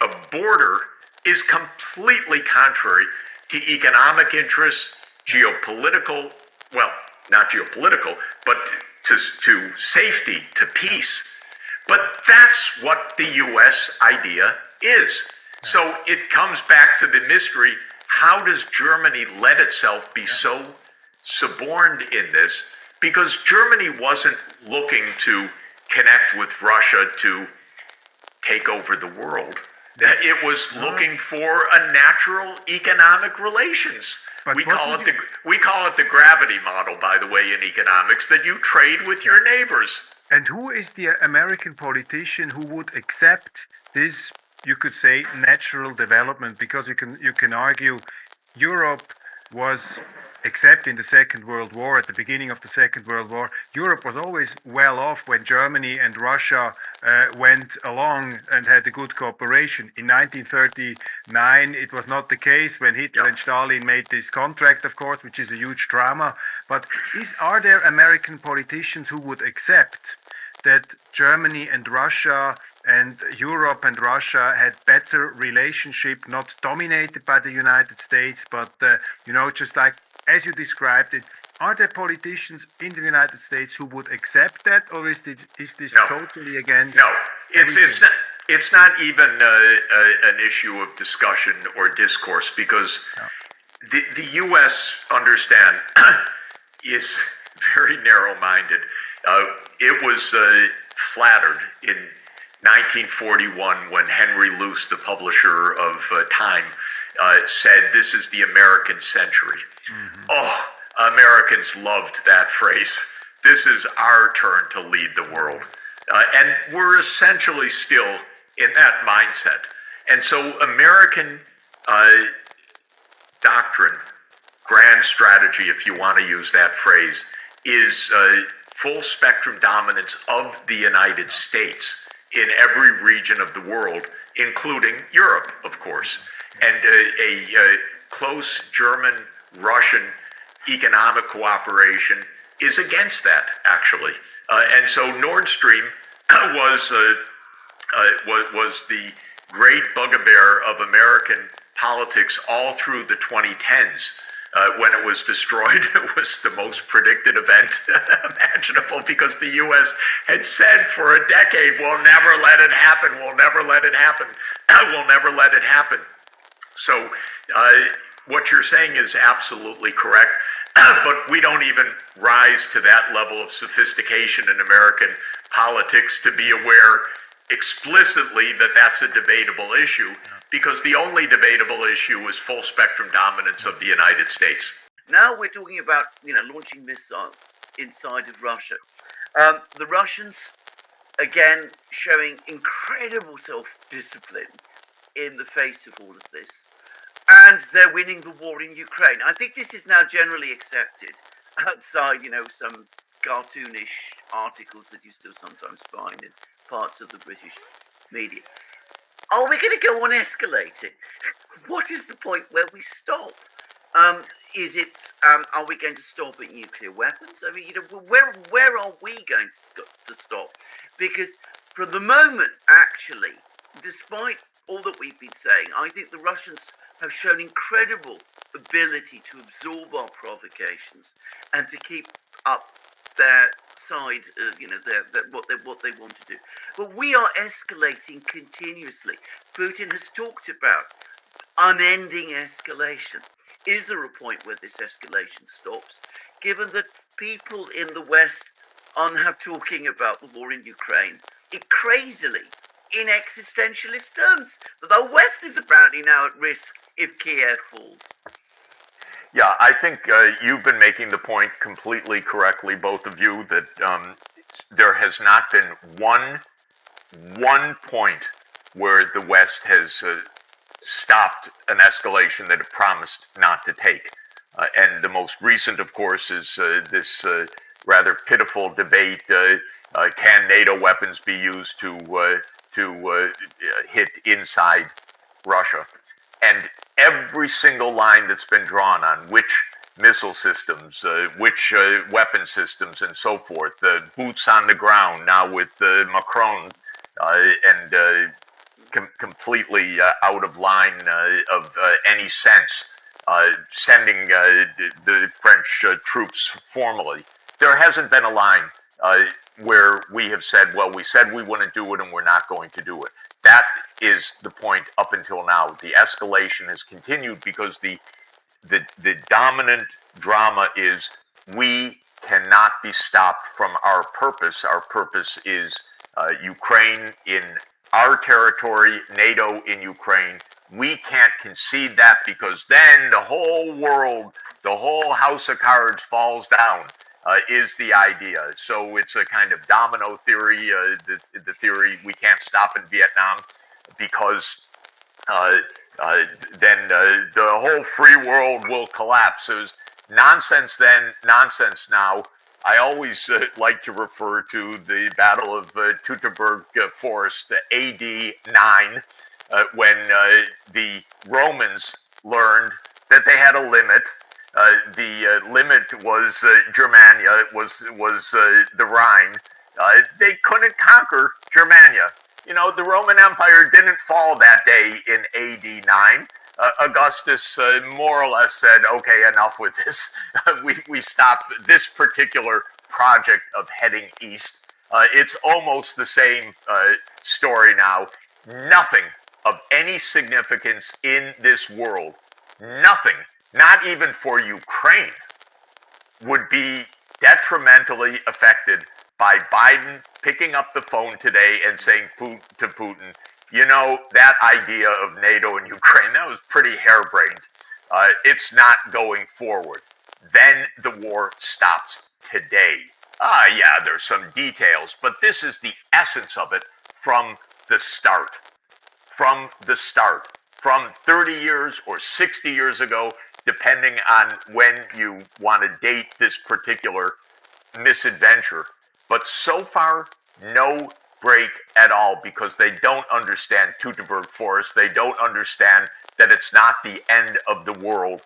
a border is completely contrary to economic interests, geopolitical, well, not geopolitical, but to safety, to peace. But that's what the U.S. idea is. So it comes back to the mystery, how does Germany let itself be so suborned in this? Because Germany wasn't looking to connect with Russia to take over the world. It was looking for a natural economic relations. But We what call did it the gravity model, by the way, in economics, that you trade with your neighbors. And who is the American politician who would accept this, you could say, natural development? Because you can argue Europe was, except in the Second World War, at the beginning of the Second World War, Europe was always well off when Germany and Russia went along and had a good cooperation. In 1939, it was not the case when Hitler and Stalin made this contract, of course, which is a huge drama. But are there American politicians who would accept that Germany and Russia and Europe and Russia had better relationship, not dominated by the United States, but just like as you described it? Are there politicians in the United States who would accept that, or is this No. totally against? No, everything? it's not even an issue of discussion or discourse, because the U.S., understand, is very narrow-minded. It was flattered in 1941 when Henry Luce, the publisher of Time, said, "This is the American century." Oh, Americans loved that phrase. This is our turn to lead the world. And we're essentially still in that mindset. And so American doctrine, grand strategy, if you want to use that phrase, is full spectrum dominance of the United States in every region of the world, including Europe, of course. And a close German-Russian economic cooperation is against that, actually. And so Nord Stream was the great bugbear of American politics all through the 2010s. When it was destroyed, it was the most predicted event imaginable, because the U.S. had said for a decade, "We'll never let it happen, we'll never let it happen, we'll never let it happen." So what you're saying is absolutely correct, but we don't even rise to that level of sophistication in American politics to be aware explicitly that that's a debatable issue, because the only debatable issue is full spectrum dominance of the United States. Now we're talking about, launching missiles inside of Russia. The Russians, again, showing incredible self-discipline in the face of all of this. And they're winning the war in Ukraine. I think this is now generally accepted outside, some cartoonish articles that you still sometimes find in parts of the British media. Are we going to go on escalating? What is the point where we stop? Is it? Are we going to stop at nuclear weapons? I mean, where are we going to stop? Because for the moment, actually, despite all that we've been saying, I think the Russians have shown incredible ability to absorb our provocations and to keep up their side, what they want to do. But we are escalating continuously. Putin has talked about unending escalation. Is there a point where this escalation stops? Given that people in the West are now talking about the war in Ukraine, crazily, in existentialist terms. The West is apparently now at risk if Kiev falls. Yeah, I think you've been making the point completely correctly, both of you, that there has not been one point where the West has stopped an escalation that it promised not to take. And the most recent, of course, is this rather pitiful debate, can NATO weapons be used to hit inside Russia? And every single line that's been drawn on which missile systems, which weapon systems, and so forth, the boots on the ground now with Macron, and completely out of line of any sense, sending the French troops formally. There hasn't been a line where we have said, well, we said we wouldn't do it and we're not going to do it. That is the point up until now. The escalation has continued because the dominant drama is we cannot be stopped from our purpose. Our purpose is Ukraine in our territory, NATO in Ukraine. We can't concede that because then the whole world, the whole house of cards falls down, is the idea. So it's a kind of domino theory, the theory we can't stop in Vietnam because then the whole free world will collapse. It was nonsense then, nonsense now. I always like to refer to the Battle of Teutoburg Forest, AD 9, when the Romans learned that they had a limit. The limit was Germania, it was the Rhine. They couldn't conquer Germania. You know, the Roman Empire didn't fall that day in AD 9. Augustus more or less said, okay, enough with this. We stopped this particular project of heading east. It's almost the same story now. Nothing of any significance in this world, nothing, not even for Ukraine, would be detrimentally affected by Biden picking up the phone today and saying to Putin, you know, that idea of NATO and Ukraine, that was pretty harebrained. It's not going forward. Then the war stops today. Yeah, there's some details, but this is the essence of it from the start. From the start. From 30 years or 60 years ago, depending on when you want to date this particular misadventure. But so far, no break at all, because they don't understand Teutoburg Forest. They don't understand that it's not the end of the world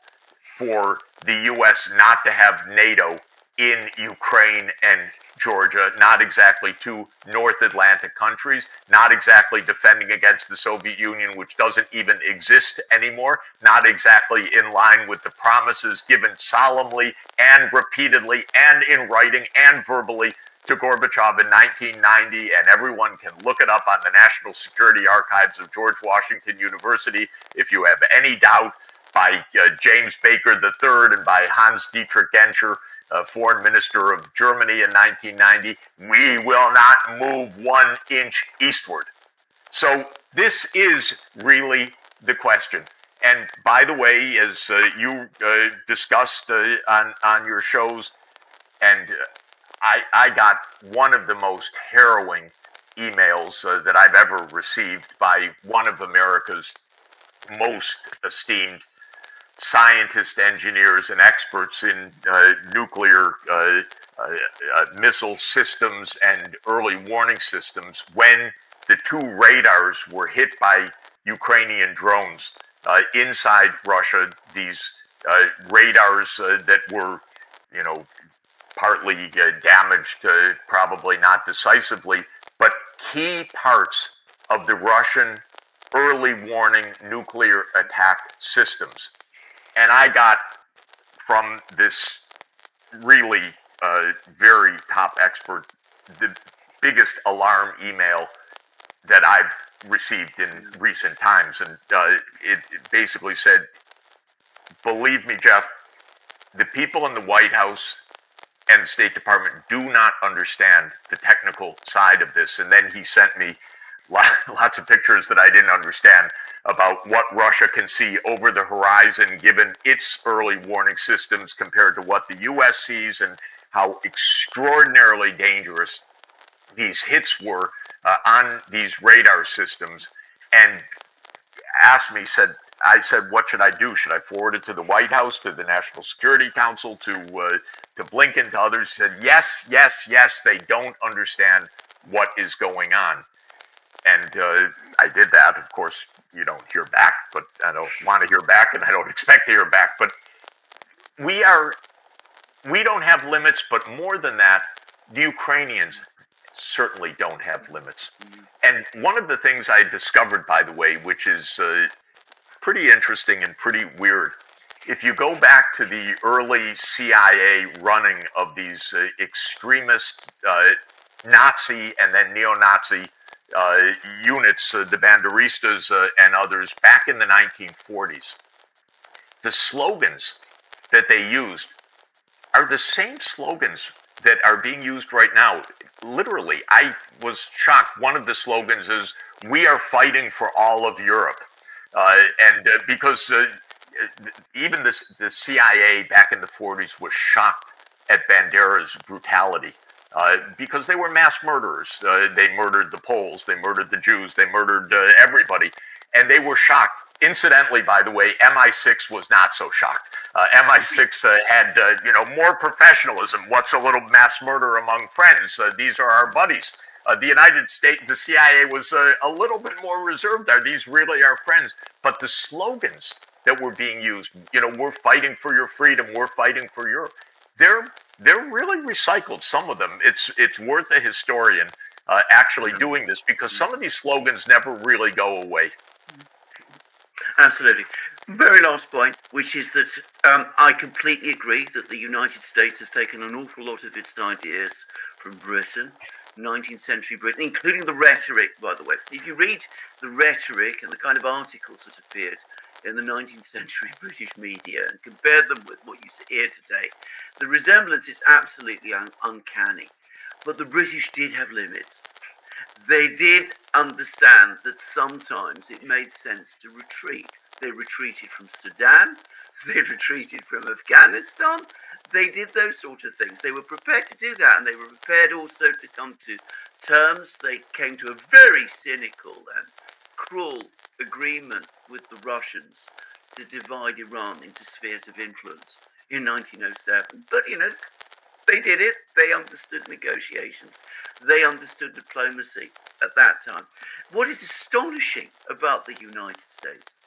for the U.S. not to have NATO in Ukraine and Georgia, not exactly two North Atlantic countries, not exactly defending against the Soviet Union, which doesn't even exist anymore, not exactly in line with the promises given solemnly and repeatedly and in writing and verbally to Gorbachev in 1990, and everyone can look it up on the National Security Archives of George Washington University if you have any doubt, by James Baker III and by Hans Dietrich Genscher, Foreign Minister of Germany in 1990. We will not move 1 inch eastward. So this is really the question. And by the way, as you discussed on your shows, and I got one of the most harrowing emails that I've ever received by one of America's most esteemed scientists, engineers, and experts in nuclear missile systems and early warning systems when the two radars were hit by Ukrainian drones inside Russia. These radars that were, you know, partly damaged, probably not decisively, but key parts of the Russian early warning nuclear attack systems. And I got from this really very top expert the biggest alarm email that I've received in recent times. And it basically said, believe me, Jeff, the people in the White House and the State Department do not understand the technical side of this. And then he sent me lots of pictures that I didn't understand about what Russia can see over the horizon given its early warning systems compared to what the U.S. sees, and how extraordinarily dangerous these hits were on these radar systems. And I said, what should I do? Should I forward it to the White House, to the National Security Council, to Blinken, to others? He said, yes, yes, yes, they don't understand what is going on. And I did that. Of course, you don't hear back, but I don't want to hear back, and I don't expect to hear back. But we don't have limits, but more than that, the Ukrainians certainly don't have limits. And one of the things I discovered, by the way, which is pretty interesting and pretty weird, if you go back to the early CIA running of these extremist Nazi and then neo-Nazi units, the Banderistas and others, back in the 1940s, the slogans that they used are the same slogans that are being used right now. Literally, I was shocked. One of the slogans is, "We are fighting for all of Europe." Because even the CIA back in the 40s was shocked at Bandera's brutality because they were mass murderers. They murdered the Poles, they murdered the Jews, they murdered everybody, and they were shocked. Incidentally, by the way, MI6 was not so shocked. MI6 had more professionalism. What's a little mass murder among friends? These are our buddies. The United States, the CIA was a little bit more reserved. Are these really our friends? But the slogans that were being used, we're fighting for your freedom, we're fighting for Europe, they're really recycled, some of them. It's worth a historian actually doing this, because some of these slogans never really go away. Absolutely. Very last point, which is that I completely agree that the United States has taken an awful lot of its ideas from Britain, 19th century Britain, including the rhetoric, by the way. If you read the rhetoric and the kind of articles that appeared in the 19th century British media and compare them with what you hear today, the resemblance is absolutely uncanny. But the British did have limits. They did understand that sometimes it made sense to retreat. They retreated from Sudan, they retreated from Afghanistan, they did those sort of things. They were prepared to do that, and they were prepared also to come to terms. They came to a very cynical and cruel agreement with the Russians to divide Iran into spheres of influence in 1907. But, they did it. They understood negotiations. They understood diplomacy at that time. What is astonishing about the United States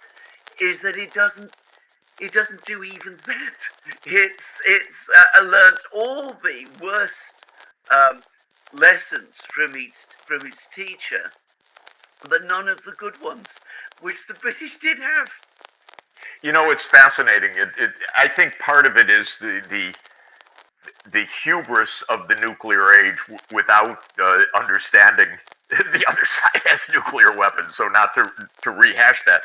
is that it doesn't do even that. It's learned all the worst lessons from its teacher, but none of the good ones, which the British did have. It's fascinating. I think part of it is the hubris of the nuclear age without understanding the other side has nuclear weapons, so not to rehash that.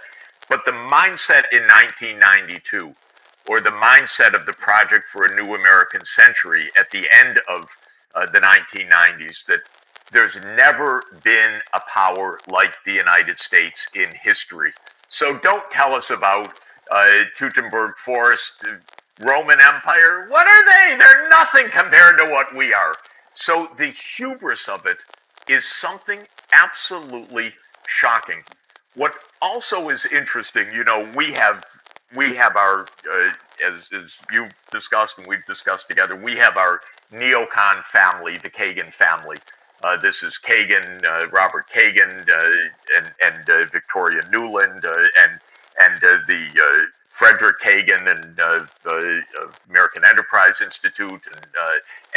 But the mindset in 1992, or the mindset of the Project for a New American Century at the end of the 1990s, that there's never been a power like the United States in history. So don't tell us about Teutoburg Forest, Roman Empire. What are they? They're nothing compared to what we are. So the hubris of it is something absolutely shocking. What also is interesting, we have our as you've discussed and we've discussed together, we have our neocon family, the Kagan family. This is Kagan, Robert Kagan, and Victoria Nuland, and the Frederick Kagan and American Enterprise Institute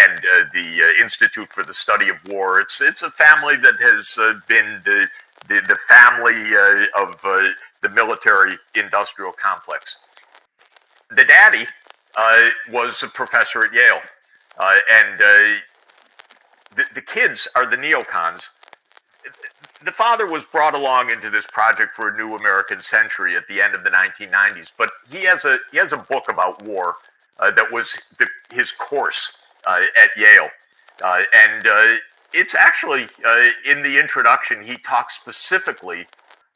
and the Institute for the Study of War. It's a family that has been the family of the military-industrial complex. The daddy was a professor at Yale, and the kids are the neocons. The father was brought along into this project for a new American century at the end of the 1990s, but he has a book about war that was his course at Yale, and it's actually in the introduction he talks specifically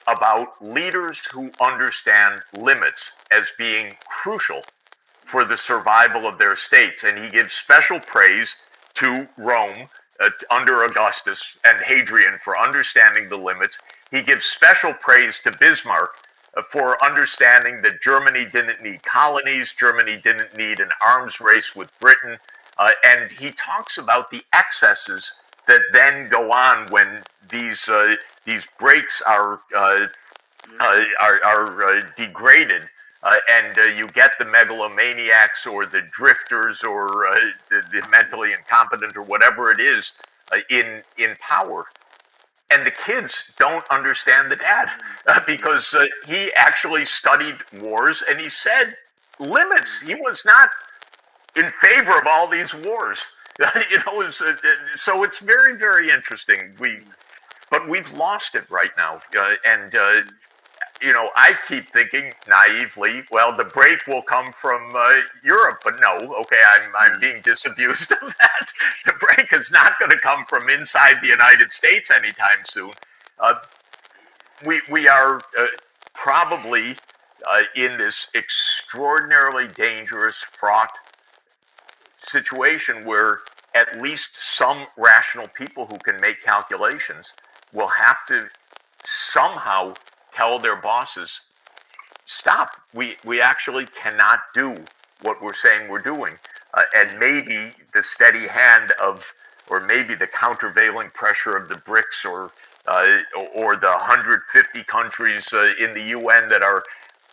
about leaders who understand limits as being crucial for the survival of their states, and he gives special praise to Rome under Augustus and Hadrian for understanding the limits. He gives special praise to Bismarck for understanding that Germany didn't need colonies, Germany didn't need an arms race with Britain, and he talks about the excesses that then go on when these breaks are degraded. And you get the megalomaniacs or the drifters or the mentally incompetent or whatever it is in power. And the kids don't understand the dad because he actually studied wars and he said limits. He was not in favor of all these wars. So it's very, very interesting. But we've lost it right now, and I keep thinking naively, well, the break will come from Europe, but no, okay, I'm being disabused of that. The break is not going to come from inside the United States anytime soon. We are probably in this extraordinarily dangerous, fraught situation where at least some rational people who can make calculations will have to somehow tell their bosses, stop. We actually cannot do what we're saying we're doing. And maybe the steady hand of, or maybe the countervailing pressure of the BRICS or the 150 countries in the UN that are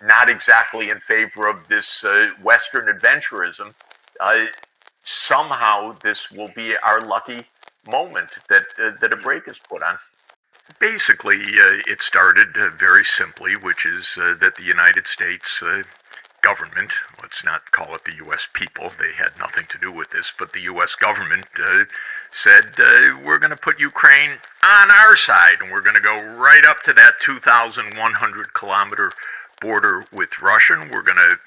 not exactly in favor of this Western adventurism, somehow this will be our lucky moment that a break is put on. Basically, it started very simply, which is that the United States government, let's not call it the U.S. people, they had nothing to do with this, but the U.S. government said, we're going to put Ukraine on our side, and we're going to go right up to that 2,100-kilometer border with Russia, and we're going to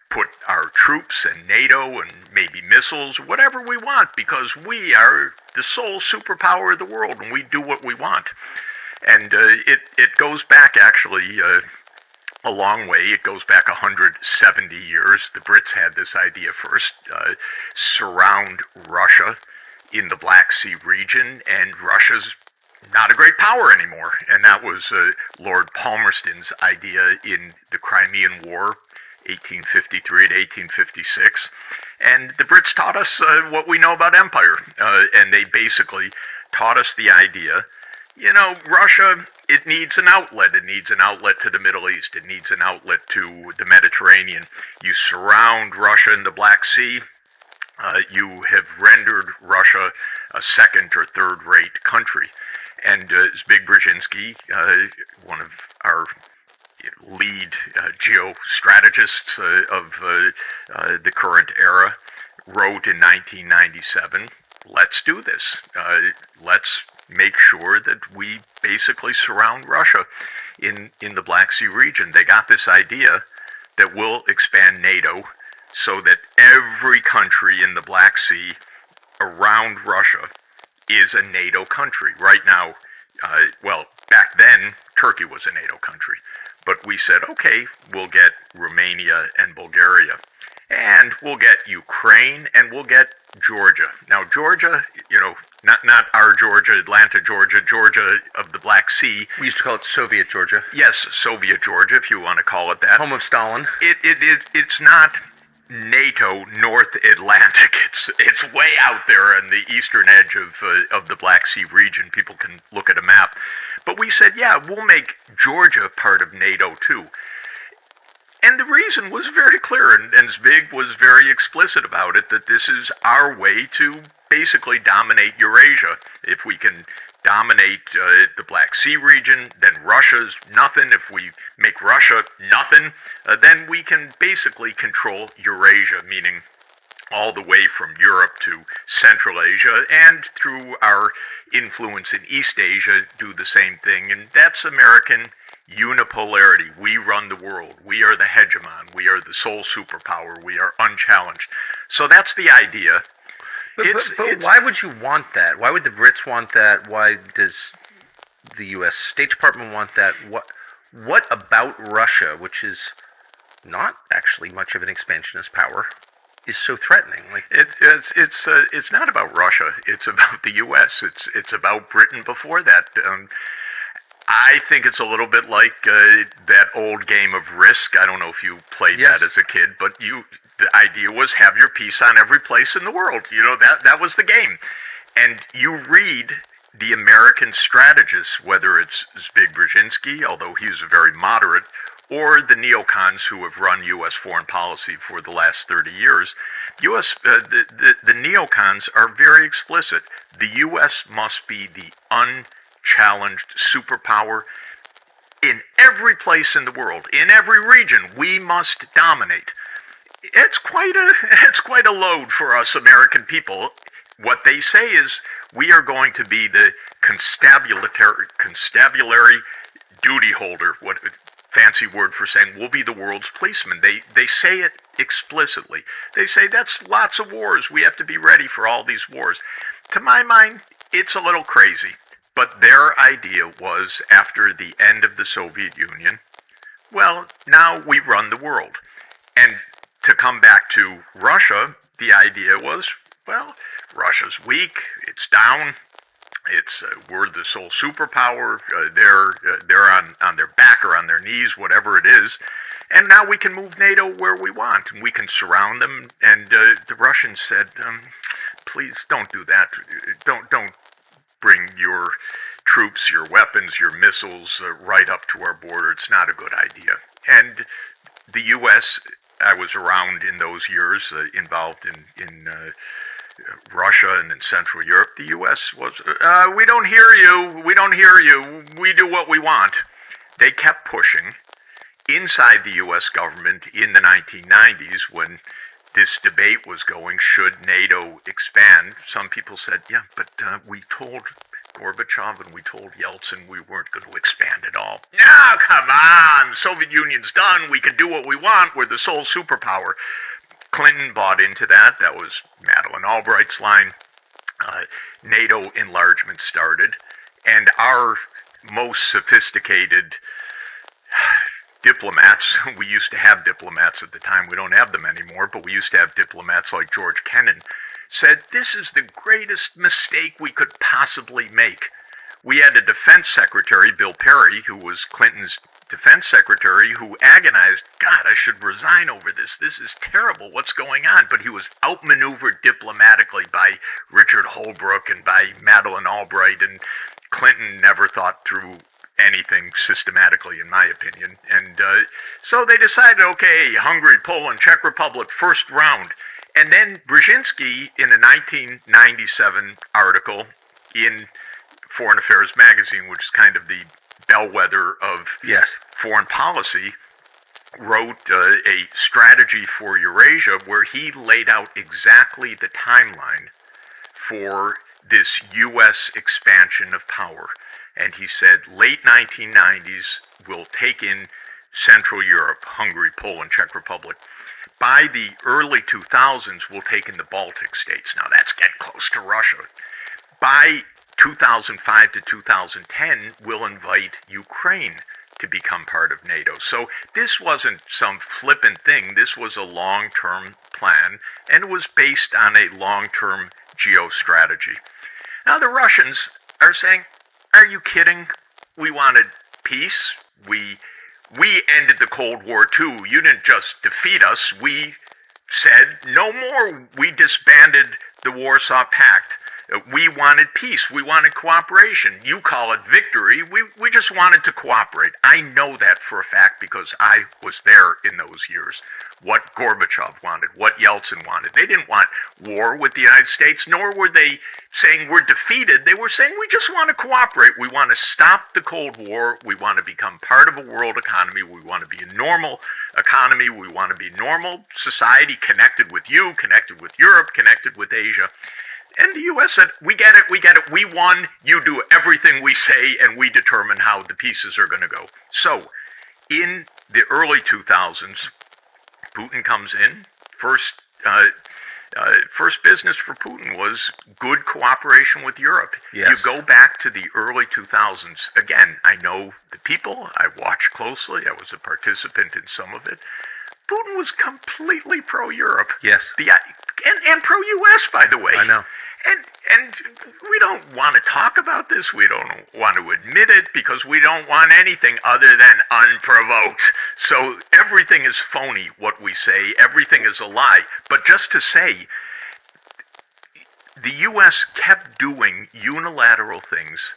put our troops and NATO and maybe missiles, whatever we want, because we are the sole superpower of the world, and we do what we want. And it goes back, actually, a long way. It goes back 170 years. The Brits had this idea first, surround Russia in the Black Sea region, and Russia's not a great power anymore. And that was Lord Palmerston's idea in the Crimean War, 1853 to 1856. And the Brits taught us what we know about empire. And they basically taught us the idea, Russia, it needs an outlet. It needs an outlet to the Middle East. It needs an outlet to the Mediterranean. You surround Russia in the Black Sea, you have rendered Russia a second or third-rate country. And Zbig Brzezinski, one of our lead geostrategists of the current era, wrote in 1997, let's do this. Let's make sure that we basically surround Russia in the Black Sea region. They got this idea that we'll expand NATO so that every country in the Black Sea around Russia is a NATO country. Right now, back then, Turkey was a NATO country. But we said, okay, we'll get Romania and Bulgaria. And we'll get Ukraine, and we'll get Georgia. Now, Georgia, not our Georgia, Atlanta, Georgia, Georgia of the Black Sea. We used to call it Soviet Georgia. Yes, Soviet Georgia, if you want to call it that. Home of Stalin. It's not NATO North Atlantic. It's way out there on the eastern edge of the Black Sea region. People can look at a map. But we said, yeah, we'll make Georgia part of NATO too. And the reason was very clear, and Zbig was very explicit about it, that this is our way to basically dominate Eurasia. If we can dominate the Black Sea region, then Russia's nothing. If we make Russia nothing, then we can basically control Eurasia, meaning all the way from Europe to Central Asia, and through our influence in East Asia, do the same thing. And that's American unipolarity. We run the world. We are the hegemon. We are the sole superpower. We are unchallenged. So that's the idea. But why would you want that? Why would the Brits want that? Why does the U.S. State Department want that? What about Russia, which is not actually much of an expansionist power, is so threatening? Like it's not about Russia. It's about the U.S. It's about Britain before that. I think it's a little bit like that old game of Risk. I don't know if you played that as a kid, but the idea was have your piece on every place in the world. You know, that was the game. And you read the American strategists, whether it's Zbig Brzezinski, although he's a very moderate, or the neocons who have run U.S. foreign policy for the last 30 years, the neocons are very explicit. The U.S. must be the unchallenged superpower in every place in the world, in every region. We must dominate. It's quite a load for us American people. What they say is we are going to be the constabulary duty holder. What fancy word for saying we'll be the world's policeman. They say it explicitly. They say that's lots of wars. We have to be ready for all these wars. To my mind, it's a little crazy. But their idea was, after the end of the Soviet Union, well, now we run the world. And to come back to Russia, the idea was, well, Russia's weak, it's down, we're the sole superpower, they're on their back or on their knees, whatever it is, and now we can move NATO where we want, and we can surround them. And the Russians said, please don't do that. Don't bring your troops, your weapons, your missiles right up to our border. It's not a good idea. And the U.S., I was around in those years, involved in Russia and in Central Europe. The U.S. was, we don't hear you, we do what we want. They kept pushing. Inside the U.S. government in the 1990s, when this debate was going, should NATO expand, some people said, yeah, but we told Gorbachev and we told Yeltsin we weren't going to expand at all. No, come on, the Soviet Union's done, we can do what we want, we're the sole superpower. Clinton bought into that. That was Madeleine Albright's line. NATO enlargement started, and our most sophisticated diplomats, we used to have diplomats at the time, we don't have them anymore, but we used to have diplomats like George Kennan, said this is the greatest mistake we could possibly make. We had a defense secretary, Bill Perry, who was Clinton's defense secretary, who agonized, God, I should resign over this. This is terrible. What's going on? But he was outmaneuvered diplomatically by Richard Holbrooke and by Madeleine Albright, and Clinton never thought through anything systematically, in my opinion. And so they decided, okay, Hungary, Poland, Czech Republic, first round. And then Brzezinski, in a 1997 article in Foreign Affairs magazine, which is kind of the bellwether of foreign policy, wrote a strategy for Eurasia where he laid out exactly the timeline for this U.S. expansion of power. And he said late 1990s, we'll take in Central Europe, Hungary, Poland, Czech Republic. By the early 2000s, we'll take in the Baltic states. Now that's getting close to Russia. By 2005 to 2010, we'll invite Ukraine to become part of NATO. So this wasn't some flippant thing. This was a long-term plan, and it was based on a long-term geostrategy. Now the Russians are saying, are you kidding? We wanted peace. We ended the Cold War too. You didn't just defeat us. We said, no more. We disbanded the Warsaw Pact. We wanted peace. We wanted cooperation. You call it victory. We just wanted to cooperate. I know that for a fact because I was there in those years. What Gorbachev wanted, what Yeltsin wanted. They didn't want war with the United States, nor were they saying we're defeated. They were saying we just want to cooperate. We want to stop the Cold War. We want to become part of a world economy. We want to be a normal economy. We want to be a normal society connected with you, connected with Europe, connected with Asia. And the U.S. said, we get it, we won, you do everything we say, and we determine how the pieces are going to go. So, in the early 2000s, Putin comes in. First business for Putin was good cooperation with Europe. Yes. You go back to the early 2000s. Again, I know the people. I watched closely. I was a participant in some of it. Putin was completely pro-Europe. Yes. And pro-U.S., by the way. I know. And we don't want to talk about this. We don't want to admit it because we don't want anything other than unprovoked. So everything is phony, what we say. Everything is a lie. But just to say, the U.S. kept doing unilateral things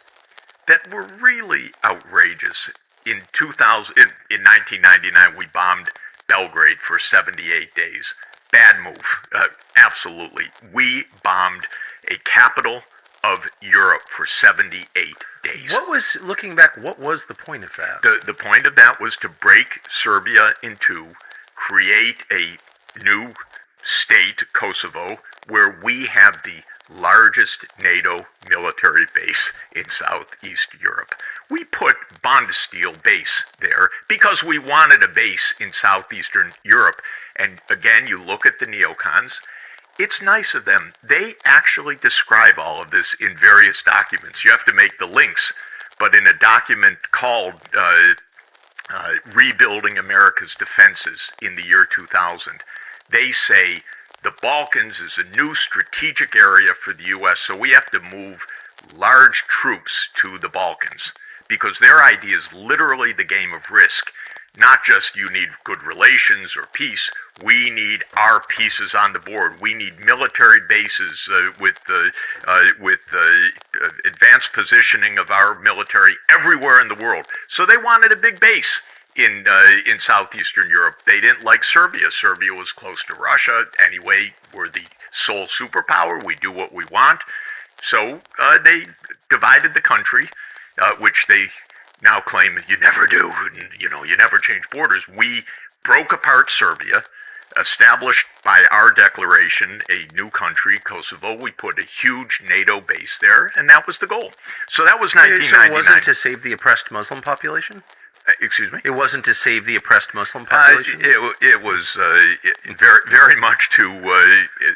that were really outrageous. In 1999, we bombed Belgrade for 78 days. Bad move. Absolutely. We bombed a capital of Europe for 78 days. Looking back, what was the point of that? The point of that was to break Serbia in two, create a new state, Kosovo, where we have the largest NATO military base in Southeast Europe. We put Bondesteel base there because we wanted a base in Southeastern Europe. And again, you look at the neocons, it's nice of them. They actually describe all of this in various documents. You have to make the links, but in a document called Rebuilding America's Defenses in the year 2000, they say the Balkans is a new strategic area for the U.S., so we have to move large troops to the Balkans because their idea is literally the game of Risk. Not just you need good relations or peace, we need our pieces on the board. We need military bases with advanced positioning of our military everywhere in the world. So they wanted a big base in Southeastern Europe. They didn't like Serbia. Serbia was close to Russia. Anyway, we're the sole superpower. We do what we want. So they divided the country, which they now claim you never do. You never change borders. We broke apart Serbia, established by our declaration a new country, Kosovo. We put a huge NATO base there, and that was the goal. So that was 1999. So it wasn't to save the oppressed Muslim population? Excuse me? It wasn't to save the oppressed Muslim population? It was very, very much to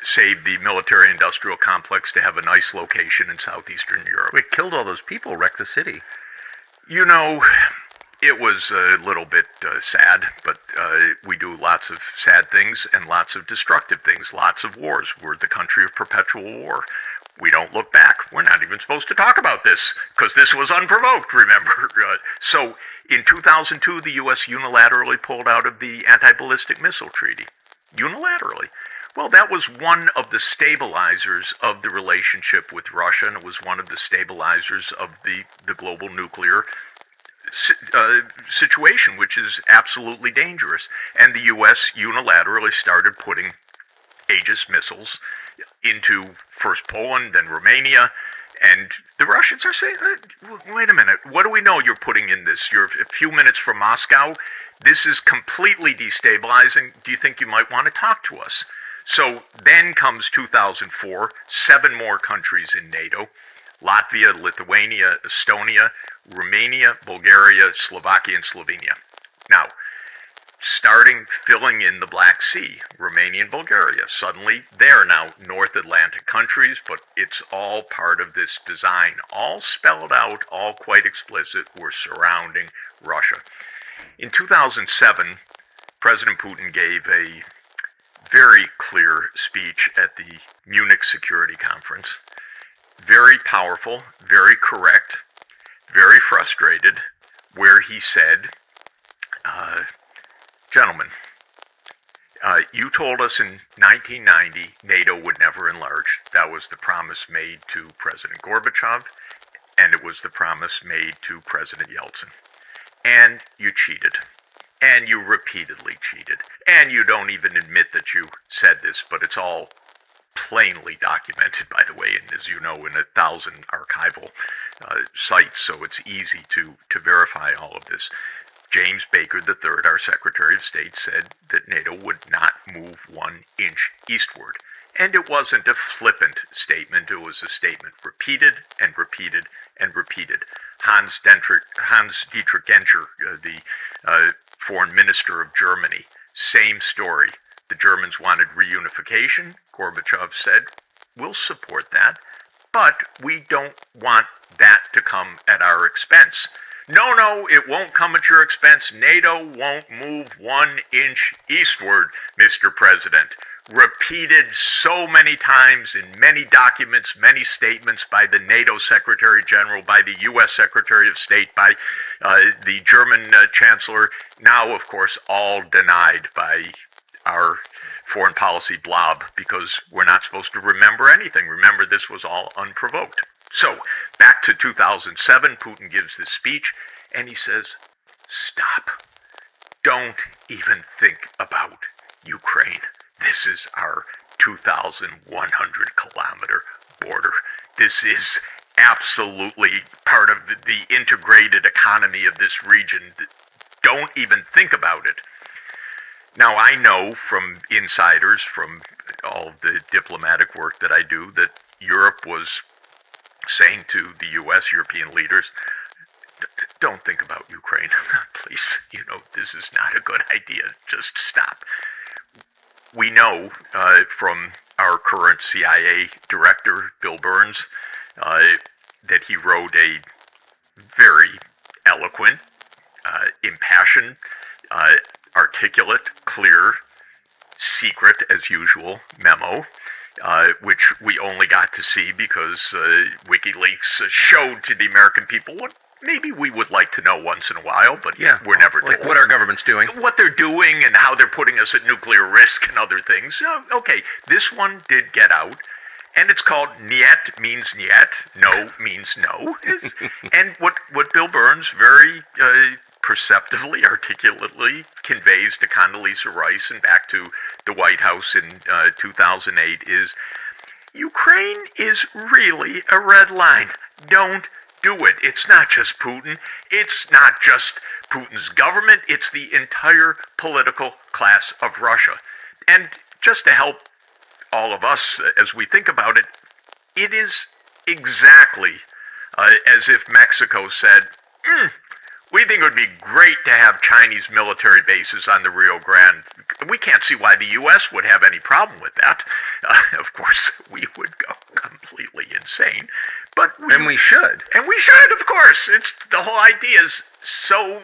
save the military-industrial complex to have a nice location in Southeastern Europe. It killed all those people, wrecked the city. You know, it was a little bit sad, but we do lots of sad things and lots of destructive things, lots of wars. We're the country of perpetual war. We don't look back. We're not even supposed to talk about this because this was unprovoked, remember? So in 2002, the U.S. unilaterally pulled out of the Anti-Ballistic Missile Treaty. Unilaterally. Well, that was one of the stabilizers of the relationship with Russia, and it was one of the stabilizers of the global nuclear situation, which is absolutely dangerous. And the U.S. unilaterally started putting Aegis missiles into first Poland, then Romania, and the Russians are saying, wait a minute, what do we know you're putting in this? You're a few minutes from Moscow. This is completely destabilizing. Do you think you might want to talk to us? So then comes 2004, 7 more countries in NATO: Latvia, Lithuania, Estonia, Romania, Bulgaria, Slovakia, and Slovenia. Now, filling in the Black Sea, Romania and Bulgaria. Suddenly, they're now North Atlantic countries, but it's all part of this design, all spelled out, all quite explicit. We're surrounding Russia. In 2007, President Putin gave a very clear speech at the Munich Security Conference. Very powerful, very correct, very frustrated, where he said, gentlemen, You told us in 1990 NATO would never enlarge. That was the promise made to President Gorbachev, and it was the promise made to President Yeltsin. And you cheated. And you repeatedly cheated. And you don't even admit that you said this, but it's all plainly documented, by the way, and as you know, in 1,000 archival sites, so it's easy to verify all of this. James Baker III, our Secretary of State, said that NATO would not move 1 inch eastward. And it wasn't a flippant statement, it was a statement repeated and repeated and repeated. Hans Dietrich Genscher, the foreign minister of Germany, same story. The Germans wanted reunification. Gorbachev said, we'll support that, but we don't want that to come at our expense. No, it won't come at your expense. NATO won't move 1 inch eastward, Mr. President. Repeated so many times in many documents, many statements by the NATO Secretary General, by the U.S. Secretary of State, by the German Chancellor, now, of course, all denied by our foreign policy blob, because we're not supposed to remember anything. Remember, this was all unprovoked. So, back to 2007, Putin gives this speech, and he says, stop. Don't even think about Ukraine. This is our 2,100-kilometer border. This is absolutely part of the integrated economy of this region. Don't even think about it. Now, I know from insiders, from all the diplomatic work that I do, that Europe was saying to the U.S., European leaders, don't think about Ukraine, please. This is not a good idea. Just stop. We know from our current CIA director, Bill Burns, that he wrote a very eloquent, impassioned, articulate, clear, secret, as usual, memo, which we only got to see because WikiLeaks showed to the American people what maybe we would like to know once in a while, but we're never told. Like what our government's doing. What they're doing and how they're putting us at nuclear risk and other things. Okay, this one did get out, and it's called Niet means Niet, no means no. And what Bill Burns very perceptively, articulately conveys to Condoleezza Rice and back to the White House in 2008 is, Ukraine is really a red line. Don't do it. It's not just Putin. It's not just Putin's government. It's the entire political class of Russia. And just to help all of us as we think about it, it is exactly as if Mexico said, we think it would be great to have Chinese military bases on the Rio Grande. We can't see why the U.S. would have any problem with that. Of course, we would go completely insane. And we should. And we should, of course. The whole idea is so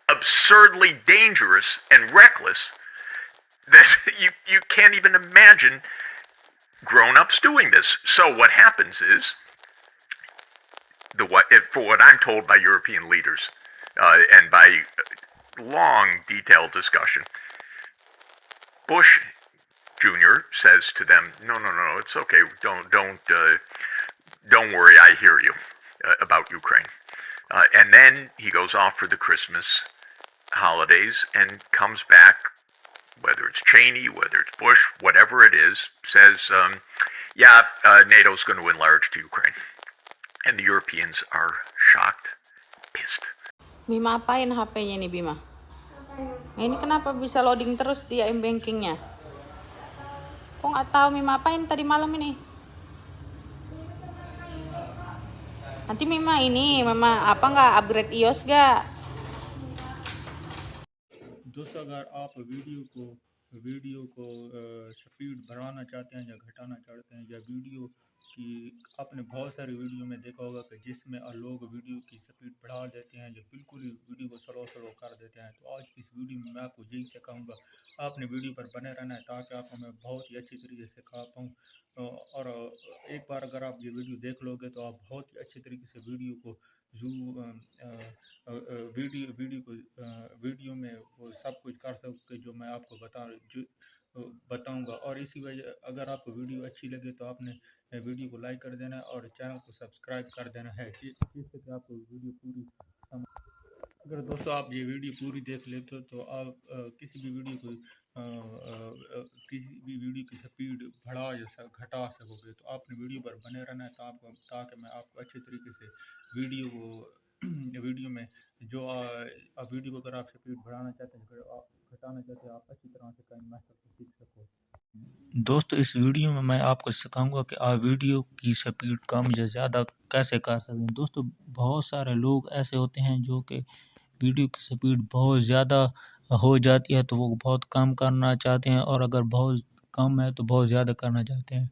absurdly dangerous and reckless that you can't even imagine grown-ups doing this. So what happens is, for what I'm told by European leaders, and by long, detailed discussion, Bush Jr. says to them, no, it's okay. Don't worry, I hear you about Ukraine. And then he goes off for the Christmas holidays and comes back, whether it's Cheney, whether it's Bush, whatever it is, says, NATO's going to enlarge to Ukraine. And the Europeans are shocked, pissed. Bima apain HP-nya ini Bima? Ini kenapa bisa loading terus dia m-bankingnya? Kok nggak tahu Mima apain tadi malam ini? Nanti Mima apa nggak upgrade iOS gak? दोस्तों अगर आप video को speed बढ़ाना चाहते हैं या घटाना चाहते हैं, या वीडियो की आपने बहुत सारी वीडियो में देखा होगा कि जिसमें लोग वीडियो की स्पीड बढ़ा देते हैं या बिल्कुल ही वीडियो को स्लो कर देते हैं, तो आज इस वीडियो में मैं आपको यही सिखाऊंगा। आपने वीडियो पर बने रहना है ताकि आपको मैं बहुत ही अच्छी तरीके से सिखा पाऊँ, और एक बार अगर आप ये वीडियो देख लोगे तो आप बहुत ही अच्छी तरीके से वीडियो को ویڈیو میں وہ سب کچھ کر سکتے جو میں آپ کو بتاؤں گا. اور اسی وجہ اگر آپ کو ویڈیو اچھی لگے تو آپ نے ویڈیو کو لائک کر دینا ہے اور چینل کو سبسکرائب کر دینا ہے جس سے کہ آپ کو ویڈیو پوری اگر دوستو آپ یہ ویڈیو پوری دیکھ لیتے تو آپ کسی بھی ویڈیو کی سپیڈ بڑھا یا گھٹا سکو گے. تو آپ نے ویڈیو پر بنے رہنا ہے تاکہ میں آپ کو اچھے طریقے سے ویڈیو میں جو ویڈیو کو اگر آپ سپیڈ بڑھانا چاہتے ہیں گھٹانا چاہتے ہیں آپ اچھی طرح سے کہیں ماسٹر کو سیکھ سکو. دوستو اس ویڈیو میں آپ کو سکھاؤں گا کہ آپ ویڈیو کی سپیڈ کم یا زیادہ کیسے کر سکتے ہیں. دوستو بہت سارے لوگ ایسے ہوتے ہیں جو کہ ویڈیو کی سپیڈ بہت زیادہ ہو جاتی ہے تو وہ بہت کم کرنا چاہتے ہیں اور اگر بہت کم ہے تو بہت زیادہ کرنا چاہتے ہیں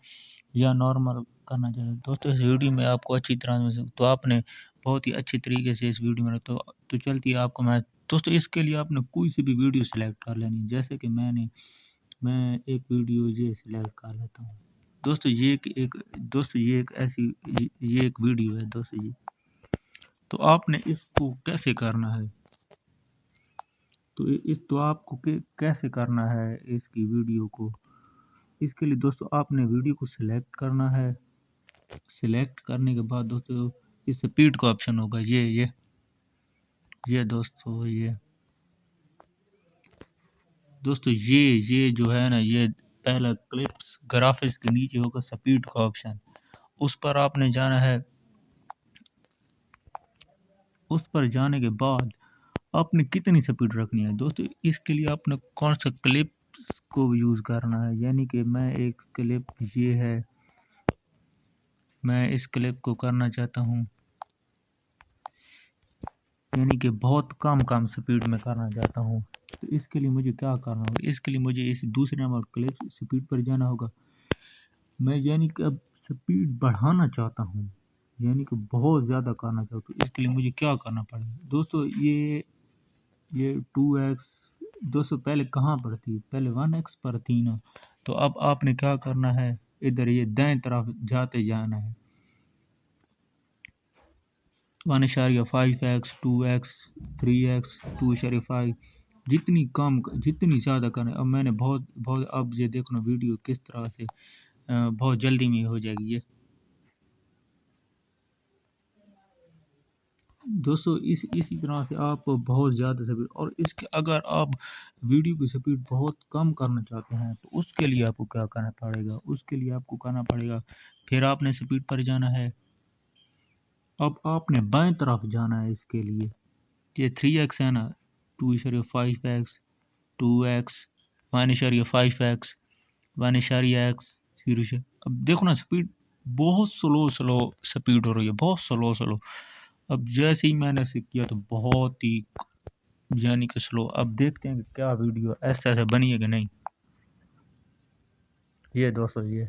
یا نارمل کرنا چاہتے ہیں. دوستو اس ویڈیو میں آپ کو اچھی طرح تو آپ نے بہت ہی اچھی طریقے سے اس ویڈیو میں تو چلتی ہے آپ کو میں دوستو اس کے لیے آپ نے کوئی سی بھی ویڈیو سلیکٹ کر لینی جیسے کہ میں ایک ویڈیو یہ سلیکٹ کر لیتا ہوں. دوستو یہ ایک ویڈیو ہے دوستو یہ تو آپ نے اس کو کیسے کرنا ہے تو آپ کو کیسے کرنا ہے اس کی ویڈیو کو. اس کے لیے دوستو آپ نے ویڈیو کو سلیکٹ کرنا ہے. سلیکٹ کرنے کے بعد دوستو اس سپیڈ کا آپشن ہوگا یہ دوستو یہ جو ہے نا یہ پہلا کلپس گرافکس کے نیچے ہوگا سپیڈ کا آپشن اس پر آپ نے جانا ہے. اس پر جانے کے بعد آپ نے کتنی سپیڈ رکھنی ہے دوستو اس کے لیے آپ نے کون سا کلپ کو یوز کرنا ہے یعنی کہ میں ایک کلپ یہ ہے میں اس کلپ کو کرنا چاہتا ہوں یعنی کہ بہت کم سپیڈ میں کرنا چاہتا ہوں. تو اس کے لیے مجھے کیا کرنا ہوگا اس کے لیے مجھے اس دوسرے نمبر کلپ سپیڈ پر جانا ہوگا. میں یعنی کہ اب سپیڈ بڑھانا چاہتا ہوں یعنی کہ بہت زیادہ کرنا چاہتا ہوں. اس کے لیے مجھے کیا کرنا پڑے گا دوستو یہ 2x دوستو پہلے کہاں پر تھی پہلے 1x پر تھی نا. تو اب آپ نے کیا کرنا ہے ادھر یہ دائیں طرف جاتے جانا ہے 1.5x 2x 3x 2.5 جتنی زیادہ کرنا. اب میں نے بہت اب یہ دیکھنا ویڈیو کس طرح سے بہت جلدی میں ہو جائے گی یہ دوستو اسی طرح سے آپ بہت زیادہ سپیڈ اور اس کے اگر آپ ویڈیو کی سپیڈ بہت کم کرنا چاہتے ہیں تو اس کے لیے آپ کو کیا کرنا پڑے گا اس کے لیے آپ کو کرنا پڑے گا پھر آپ نے سپیڈ پر جانا ہے. اب آپ نے بائیں طرف جانا ہے اس کے لیے یہ 3x ہے نا 2.5x 2x 1.5x 1.x 0. اب دیکھو نا سپیڈ بہت سلو سپیڈ ہو رہی ہے بہت سلو. اب جیسے ہی میں نے اسے کیا تو بہت ہی یعنی کہ سلو. اب دیکھتے ہیں کہ کیا ویڈیو ایسا بنی ہے کہ نہیں. یہ دوستو یہ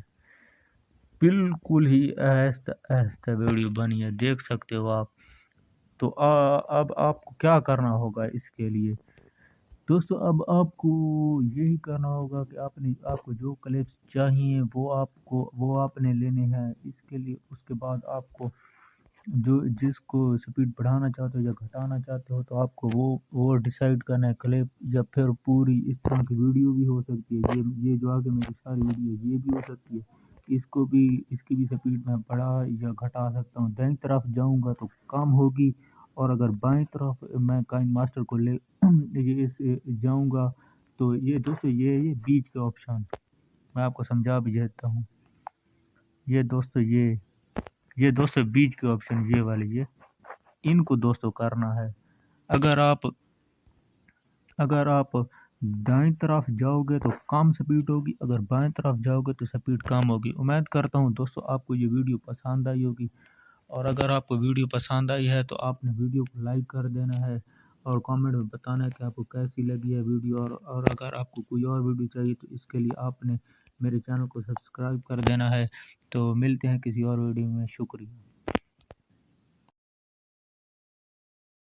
بالکل ہی آہستہ ویڈیو بنی ہے دیکھ سکتے ہو آپ. تو اب آپ کو کیا کرنا ہوگا اس کے لیے دوستو اب آپ کو یہی کرنا ہوگا کہ آپ کو جو کلپس چاہیے وہ آپ نے لینے ہیں. اس کے لیے اس کے بعد آپ کو جس کو سپیڈ بڑھانا چاہتے ہو یا گھٹانا چاہتے ہو تو آپ کو وہ ڈیسائیڈ کرنا ہے کلپ یا پھر پوری اس طرح کی ویڈیو بھی ہو سکتی ہے. یہ جو آگے میری ساری ویڈیو یہ بھی ہو سکتی ہے. اس کی بھی سپیڈ میں بڑھا یا گھٹا سکتا ہوں. دائیں طرف جاؤں گا تو کم ہوگی اور اگر بائیں طرف میں کائن ماسٹر کو لے جاؤں گا تو یہ دوستو یہ بیچ کا آپشن میں آپ کو سمجھا بھی دیتا ہوں. یہ دوستو بیچ کے آپشن یہ والے ان کو دوستو کرنا ہے. اگر آپ دائیں طرف جاؤ گے تو کم سپیڈ ہوگی اگر بائیں طرف جاؤ گے تو سپیڈ کم ہوگی. امید کرتا ہوں دوستو آپ کو یہ ویڈیو پسند آئی ہوگی اور اگر آپ کو ویڈیو پسند آئی ہے تو آپ نے ویڈیو کو لائک کر دینا ہے اور کامنٹ میں بتانا ہے کہ آپ کو کیسی لگی ہے ویڈیو اور اگر آپ کو کوئی اور ویڈیو چاہیے تو اس کے لیے آپ نے میرے چینل کو سبسکرائب کر دینا ہے. تو ملتے ہیں کسی اور ویڈیو میں. شکریہ.